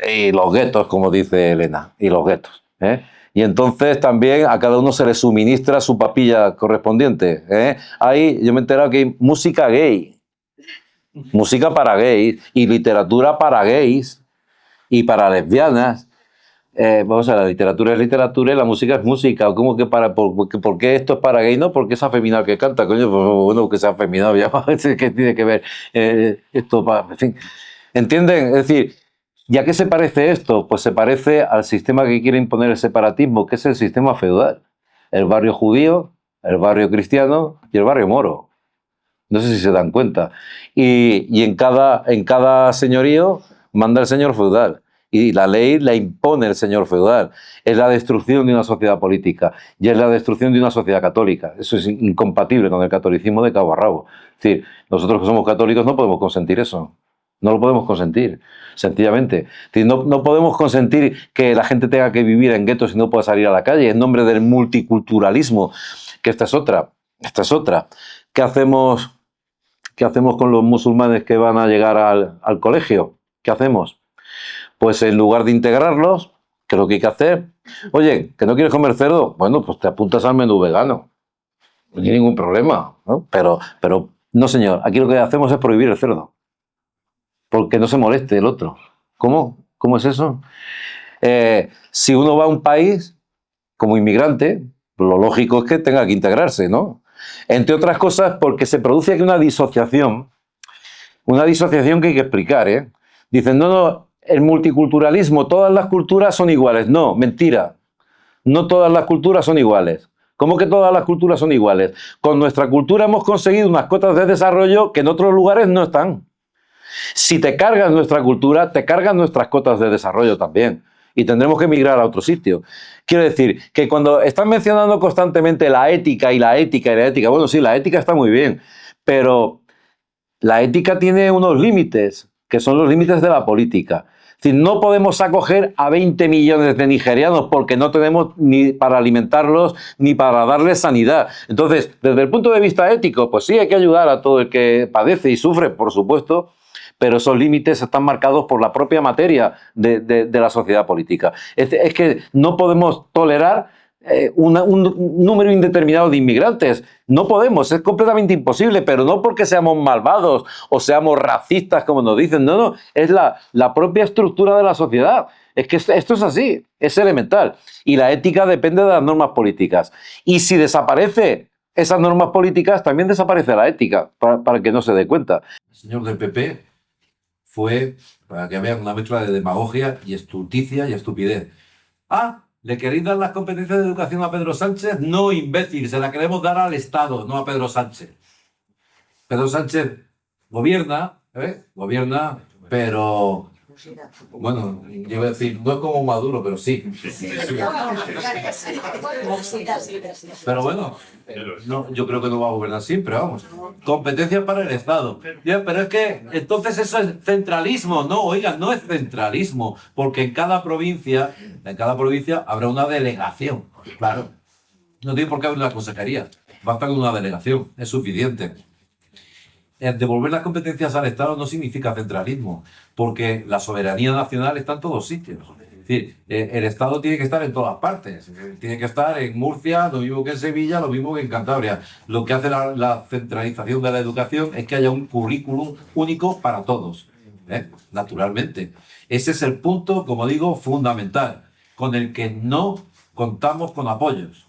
Y los guetos, como dice Elena, y los guetos. Y entonces también a cada uno se le suministra su papilla correspondiente. Ahí yo me he enterado que hay música gay, música para gays y literatura para gays y para lesbianas. Vamos a ver, la literatura es literatura y la música es música. ¿Cómo que por qué esto es para gay? No, porque es afeminado que canta, coño, pues bueno, que sea afeminado, ya, ¿qué tiene que ver esto? En fin, ¿entienden? Es decir, ¿y a qué se parece esto? Pues se parece al sistema que quiere imponer el separatismo, que es el sistema feudal. El barrio judío, el barrio cristiano y el barrio moro. No sé si se dan cuenta. Y en cada señorío manda el señor feudal. Y la ley la impone el señor feudal. Es la destrucción de una sociedad política y es la destrucción de una sociedad católica. Eso es incompatible con el catolicismo de cabo a rabo. Es decir, nosotros que somos católicos no podemos consentir eso. No lo podemos consentir, sencillamente. No podemos consentir que la gente tenga que vivir en guetos y no pueda salir a la calle en nombre del multiculturalismo, que esta es otra. ¿Qué hacemos con los musulmanes que van a llegar al colegio? ¿Qué hacemos? Pues en lugar de integrarlos, ¿qué es lo que hay que hacer? Oye, ¿que no quieres comer cerdo? Bueno, pues te apuntas al menú vegano. No hay ningún problema, ¿no? Pero no, señor, aquí lo que hacemos es prohibir el cerdo. Porque no se moleste el otro. ¿Cómo? ¿Cómo es eso? Si uno va a un país como inmigrante, lo lógico es que tenga que integrarse, ¿no? Entre otras cosas porque se produce aquí una disociación que hay que explicar, ¿eh? Dicen, no, el multiculturalismo, todas las culturas son iguales. No, mentira. No todas las culturas son iguales. ¿Cómo que todas las culturas son iguales? Con nuestra cultura hemos conseguido unas cotas de desarrollo que en otros lugares no están. Si te cargas nuestra cultura, te cargas nuestras cotas de desarrollo también. y tendremos que emigrar a otro sitio. Quiero decir que cuando están mencionando constantemente la ética y la ética y la ética, bueno, sí, la ética está muy bien, pero la ética tiene unos límites, que son los límites de la política. Es decir, no podemos acoger a 20 millones de nigerianos porque no tenemos ni para alimentarlos ni para darles sanidad. Entonces, desde el punto de vista ético, pues sí hay que ayudar a todo el que padece y sufre, por supuesto, pero esos límites están marcados por la propia materia de la sociedad política. Es que no podemos tolerar un número indeterminado de inmigrantes. No podemos, es completamente imposible, pero no porque seamos malvados o seamos racistas, como nos dicen, no, es la propia estructura de la sociedad. Es que esto es así, es elemental. Y la ética depende de las normas políticas. Y si desaparece esas normas políticas, también desaparece la ética, para que no se dé cuenta. El señor del PP fue, para que vean, una mezcla de demagogia y estulticia y estupidez. ¿Le queréis dar las competencias de educación a Pedro Sánchez? No, imbécil, se la queremos dar al Estado, no a Pedro Sánchez. Pedro Sánchez gobierna, pero... Bueno, yo iba a decir, no es como Maduro, pero sí. Pero bueno, no, yo creo que no va a gobernar siempre, vamos. Competencias para el Estado. Ya, pero es que entonces eso es centralismo. No, oigan, no es centralismo, porque en cada provincia habrá una delegación. Claro. No tiene por qué haber una consejería. Basta con una delegación, es suficiente. Devolver las competencias al Estado no significa centralismo, porque la soberanía nacional está en todos sitios. Es decir, el Estado tiene que estar en todas partes. Tiene que estar en Murcia, lo mismo que en Sevilla, lo mismo que en Cantabria. Lo que hace la centralización de la educación es que haya un currículum único para todos, naturalmente. Ese es el punto, como digo, fundamental, con el que no contamos con apoyos.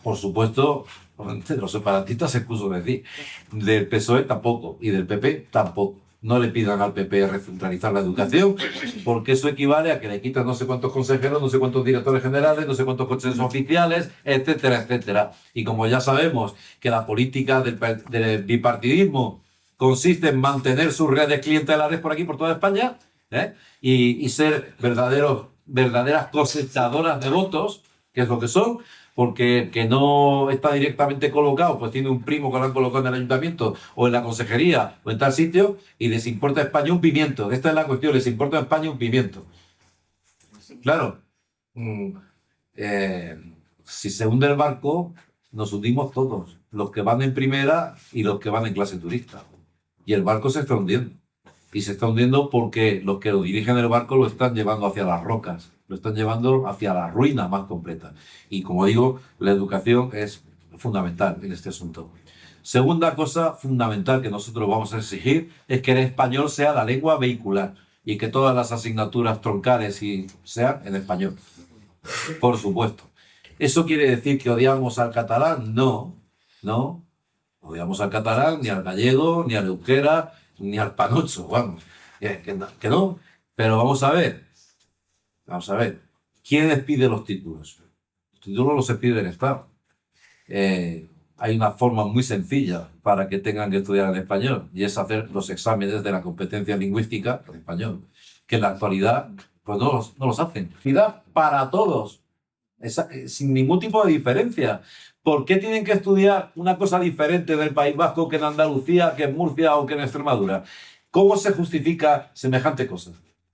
Por supuesto, de los separatistas, excuso decir, del PSOE tampoco y del PP tampoco. No le pidan al PP recentralizar la educación, porque eso equivale a que le quitan no sé cuántos consejeros, no sé cuántos directores generales, no sé cuántos consejos oficiales, etcétera, etcétera. Y como ya sabemos que la política del bipartidismo consiste en mantener sus redes clientelares por aquí, por toda España, y ser verdaderas cosechadoras de votos, que es lo que son, porque el que no está directamente colocado, pues tiene un primo que lo han colocado en el ayuntamiento o en la consejería o en tal sitio y les importa a España un pimiento. Esta es la cuestión, les importa a España un pimiento. Claro, si se hunde el barco, nos hundimos todos, los que van en primera y los que van en clase turista. Y el barco se está hundiendo. Y se está hundiendo porque los que lo dirigen el barco lo están llevando hacia las rocas, lo están llevando hacia la ruina más completa. Y como digo, la educación es fundamental en este asunto. Segunda cosa fundamental que nosotros vamos a exigir es que el español sea la lengua vehicular y que todas las asignaturas troncales sean en español. Por supuesto. ¿Eso quiere decir que odiamos al catalán? No. Odiamos al catalán, ni al gallego, ni al euskera, ni al panocho, vamos, que no, pero vamos a ver, ¿quién les pide los títulos? Los títulos los pide el Estado. Hay una forma muy sencilla para que tengan que estudiar en español, y es hacer los exámenes de la competencia lingüística en español, que en la actualidad pues no los hacen. Para todos, sin ningún tipo de diferencia. ¿Por qué tienen que estudiar una cosa diferente del País Vasco que en Andalucía, que en Murcia o que en Extremadura? ¿Cómo se justifica semejante cosa?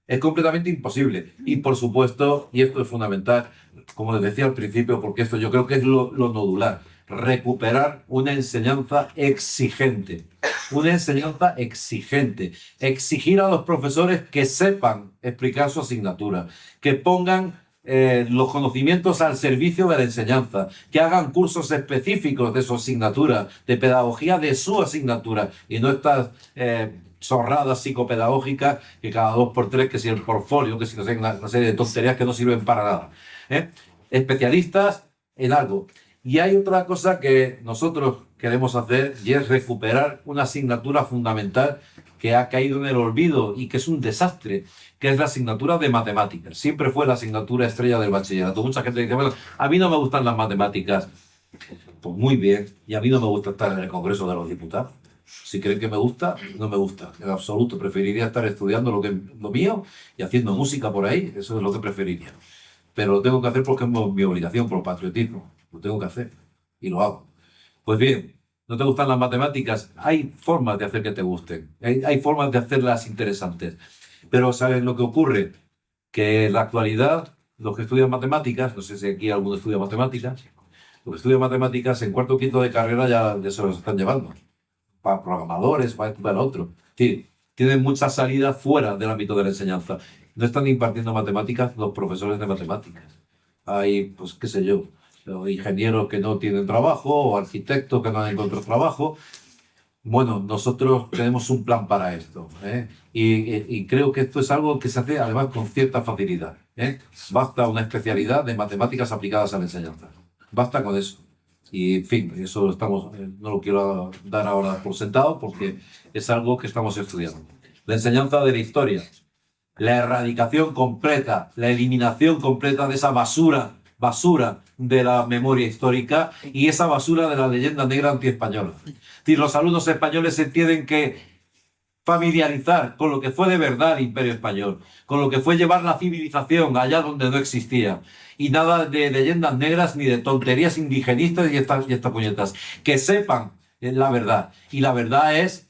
Es completamente imposible. Y por supuesto, y esto es fundamental, como les decía al principio, porque esto yo creo que es lo nodular, recuperar una enseñanza exigente. Una enseñanza exigente. Exigir a los profesores que sepan explicar su asignatura, que pongan los conocimientos al servicio de la enseñanza, que hagan cursos específicos de su asignatura, de pedagogía de su asignatura, y no estas chorradas psicopedagógicas que cada 2 por 3, que si el portfolio, que si no sé, una serie de tonterías que no sirven para nada. Especialistas en algo. Y hay otra cosa que nosotros queremos hacer, y es recuperar una asignatura fundamental que ha caído en el olvido y que es un desastre, que es la asignatura de matemáticas. Siempre fue la asignatura estrella del bachillerato. Mucha gente dice, bueno, a mí no me gustan las matemáticas. Pues muy bien, y a mí no me gusta estar en el Congreso de los Diputados. Si creen que me gusta, no me gusta. En absoluto. Preferiría estar estudiando lo mío y haciendo música por ahí. Eso es lo que preferiría. Pero lo tengo que hacer porque es mi obligación, por patriotismo. Lo tengo que hacer. Y lo hago. Pues bien, ¿no te gustan las matemáticas? Hay formas de hacer que te gusten. Hay formas de hacerlas interesantes. Pero ¿sabes lo que ocurre? Que en la actualidad, los que estudian matemáticas, no sé si aquí alguno estudia matemáticas, los que estudian matemáticas en cuarto o quinto de carrera ya se los están llevando. Para programadores, para esto, para lo otro. Es decir, tienen muchas salidas fuera del ámbito de la enseñanza. No están impartiendo matemáticas los profesores de matemáticas. Hay, pues qué sé yo, ingenieros que no tienen trabajo o arquitectos que no han encontrado trabajo. Bueno, nosotros tenemos un plan para esto, ¿eh? Y creo que esto es algo que se hace además con cierta facilidad, ¿eh? Basta una especialidad de matemáticas aplicadas a la enseñanza. Basta con eso. Y en fin, eso no lo quiero dar ahora por sentado porque es algo que estamos estudiando. La enseñanza de la historia, la erradicación completa, la eliminación completa de esa basura de la memoria histórica y esa basura de la leyenda negra antiespañola. Es decir, los alumnos españoles se tienen que familiarizar con lo que fue de verdad el Imperio Español, con lo que fue llevar la civilización allá donde no existía. Y nada de leyendas negras ni de tonterías indigenistas y estas puñetas. Que sepan la verdad. Y la verdad es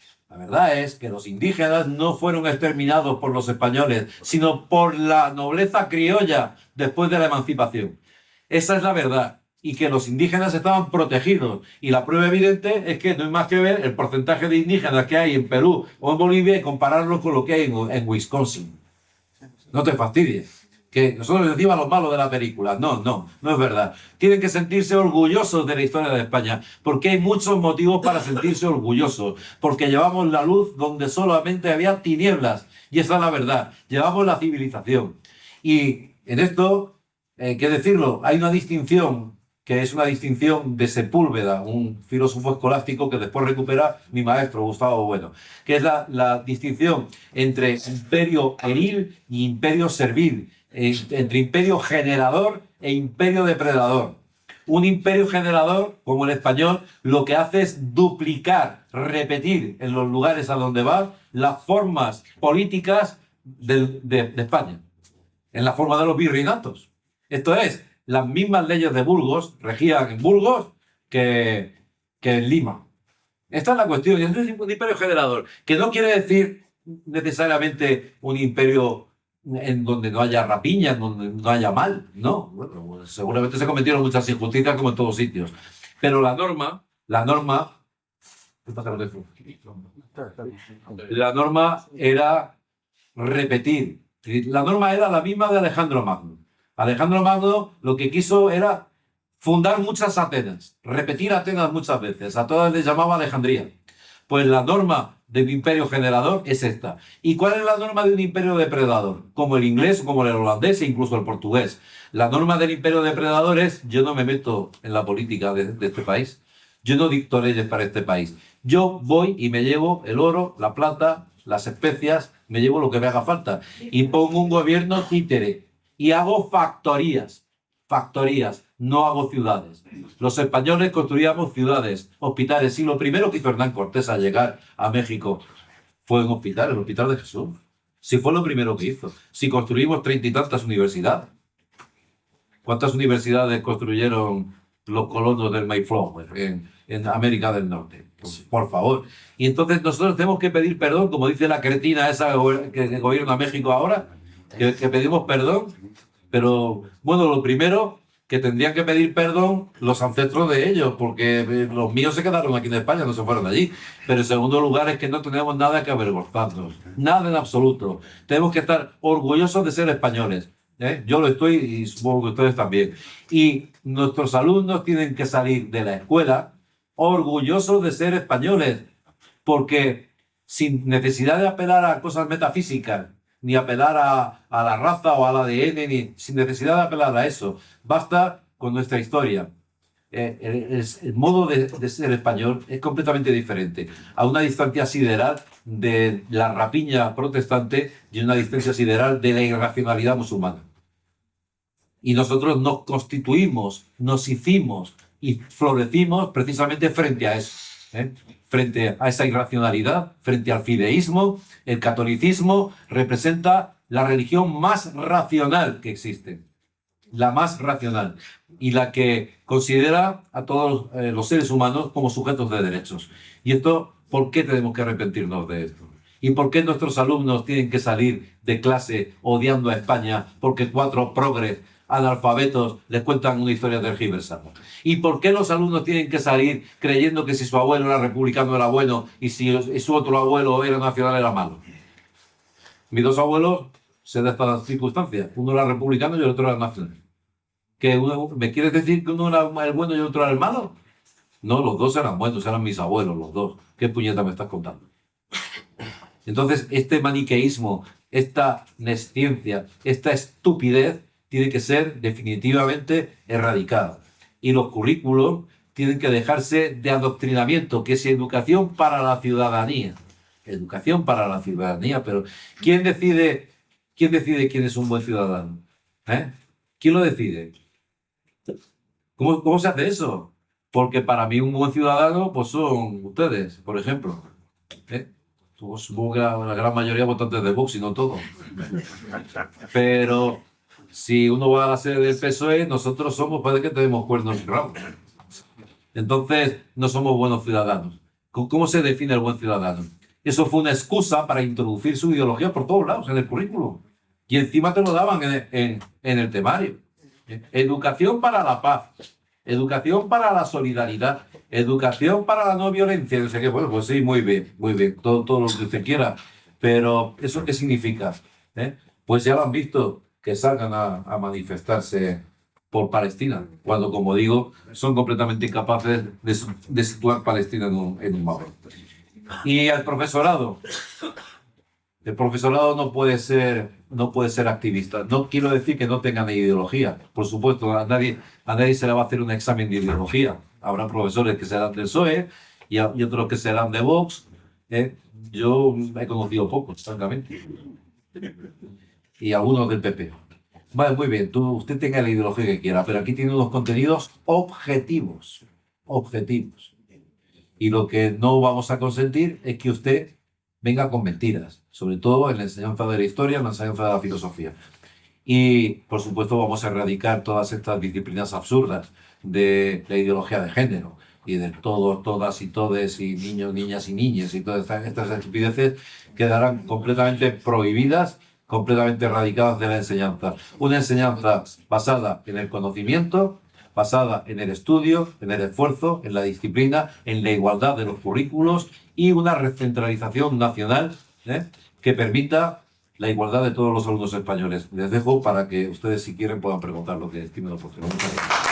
que los indígenas no fueron exterminados por los españoles, sino por la nobleza criolla después de la emancipación. Esa es la verdad. Y que los indígenas estaban protegidos. Y la prueba evidente es que no hay más que ver el porcentaje de indígenas que hay en Perú o en Bolivia y compararlo con lo que hay en Wisconsin. No te fastidies. Que nosotros les decimos a los malos de la película. No es verdad. Tienen que sentirse orgullosos de la historia de España, porque hay muchos motivos para sentirse orgullosos, porque llevamos la luz donde solamente había tinieblas, y esa es la verdad. Llevamos la civilización. Y en esto, ¿qué decirlo? Hay una distinción, que es una distinción de Sepúlveda, un filósofo escolástico que después recupera mi maestro, Gustavo Bueno, que es la distinción entre imperio eril y imperio servil, entre imperio generador e imperio depredador. Un imperio generador, como el español, lo que hace es duplicar, repetir en los lugares a donde va las formas políticas de España, en la forma de los virreinatos. Esto es, las mismas leyes de Burgos regían en Burgos que en Lima. Esta es la cuestión. Y es un imperio generador, que no quiere decir necesariamente un imperio en donde no haya rapiña, en donde no haya mal, no. Bueno, pues seguramente se cometieron muchas injusticias como en todos sitios. Pero la norma, ¿qué pasa con eso? La norma era repetir. La norma era la misma de Alejandro Magno. Alejandro Magno lo que quiso era fundar muchas Atenas, repetir Atenas muchas veces, a todas les llamaba Alejandría. Pues la norma de un imperio generador es esta. ¿Y cuál es la norma de un imperio depredador? Como el inglés, como el holandés e incluso el portugués. La norma del imperio depredador es: yo no me meto en la política de este país, yo no dicto leyes para este país. Yo voy y me llevo el oro, la plata, las especias, me llevo lo que me haga falta. Y pongo un gobierno títere. Y hago factorías, no hago ciudades. Los españoles construíamos ciudades, hospitales, y lo primero que hizo Hernán Cortés al llegar a México fue un hospital, el Hospital de Jesús. Si fue lo primero que hizo. Si construimos 30 y tantas universidades. ¿Cuántas universidades construyeron los colonos del Mayflower en América del Norte? Pues, por favor. Y entonces nosotros tenemos que pedir perdón, como dice la cretina esa que gobierna México ahora, que pedimos perdón, pero bueno, lo primero, que tendrían que pedir perdón los ancestros de ellos, porque los míos se quedaron aquí en España, no se fueron allí. Pero en segundo lugar es que no tenemos nada que avergonzarnos, nada en absoluto. Tenemos que estar orgullosos de ser españoles, ¿eh? Yo lo estoy y supongo que ustedes también. Y nuestros alumnos tienen que salir de la escuela orgullosos de ser españoles, porque sin necesidad de apelar a cosas metafísicas, ni apelar a la raza o al ADN, ni sin necesidad de apelar a eso. Basta con nuestra historia. El modo de ser español es completamente diferente, a una distancia sideral de la rapiña protestante y una distancia sideral de la irracionalidad musulmana. Y nosotros nos constituimos, nos hicimos y florecimos precisamente frente a eso. Frente a esa irracionalidad, frente al fideísmo, el catolicismo representa la religión más racional que existe, la más racional, y la que considera a todos los seres humanos como sujetos de derechos. Y esto, ¿por qué tenemos que arrepentirnos de esto? ¿Y por qué nuestros alumnos tienen que salir de clase odiando a España porque 4 progres analfabetos les cuentan una historia tergiversada? ¿Y por qué los alumnos tienen que salir creyendo que si su abuelo era republicano era bueno y si su otro abuelo era nacional era malo? Mis 2 abuelos se dan estas circunstancias. Uno era republicano y el otro era nacional. ¿Me quieres decir que uno era el bueno y el otro era el malo? No, los 2 eran buenos, eran mis abuelos los 2. ¿Qué puñeta me estás contando? Entonces, este maniqueísmo, esta nesciencia, esta estupidez tiene que ser definitivamente erradicada. Y los currículos tienen que dejarse de adoctrinamiento, que es educación para la ciudadanía. Educación para la ciudadanía, pero ¿quién decide quién es un buen ciudadano? ¿Quién lo decide? ¿Cómo se hace eso? Porque para mí un buen ciudadano pues son ustedes, por ejemplo. Supongo que la gran mayoría votantes de Vox y no todos. Pero si uno va a la sede del PSOE, nosotros parece que tenemos cuernos y rabos. Entonces, no somos buenos ciudadanos. ¿Cómo se define el buen ciudadano? Eso fue una excusa para introducir su ideología por todos lados en el currículum. Y encima te lo daban en el temario. Educación para la paz. Educación para la solidaridad. Educación para la no violencia. No sé qué. Bueno, pues sí, muy bien. Todo lo que usted quiera. Pero, ¿eso qué significa? Pues ya lo han visto, que salgan a manifestarse por Palestina, cuando, como digo, son completamente incapaces de situar Palestina en un mapa. Y al profesorado. El profesorado no puede ser activista. No quiero decir que no tengan ideología. Por supuesto, a nadie se le va a hacer un examen de ideología. Habrá profesores que serán del PSOE y otros que serán de Vox. Yo he conocido pocos, francamente. Y algunos del PP. Vale, muy bien, usted tenga la ideología que quiera, pero aquí tiene unos contenidos objetivos. Y lo que no vamos a consentir es que usted venga con mentiras, sobre todo en la enseñanza de la historia, en la enseñanza de la filosofía. Y, por supuesto, vamos a erradicar todas estas disciplinas absurdas de la ideología de género y de todos, todas y todes y niños, niñas y niñas y todas estas estupideces quedarán completamente prohibidas, completamente erradicadas de la enseñanza. Una enseñanza basada en el conocimiento, basada en el estudio, en el esfuerzo, en la disciplina, en la igualdad de los currículos y una recentralización nacional que permita la igualdad de todos los alumnos españoles. Les dejo para que ustedes, si quieren, puedan preguntar lo que estimen oportuno. Muchas gracias.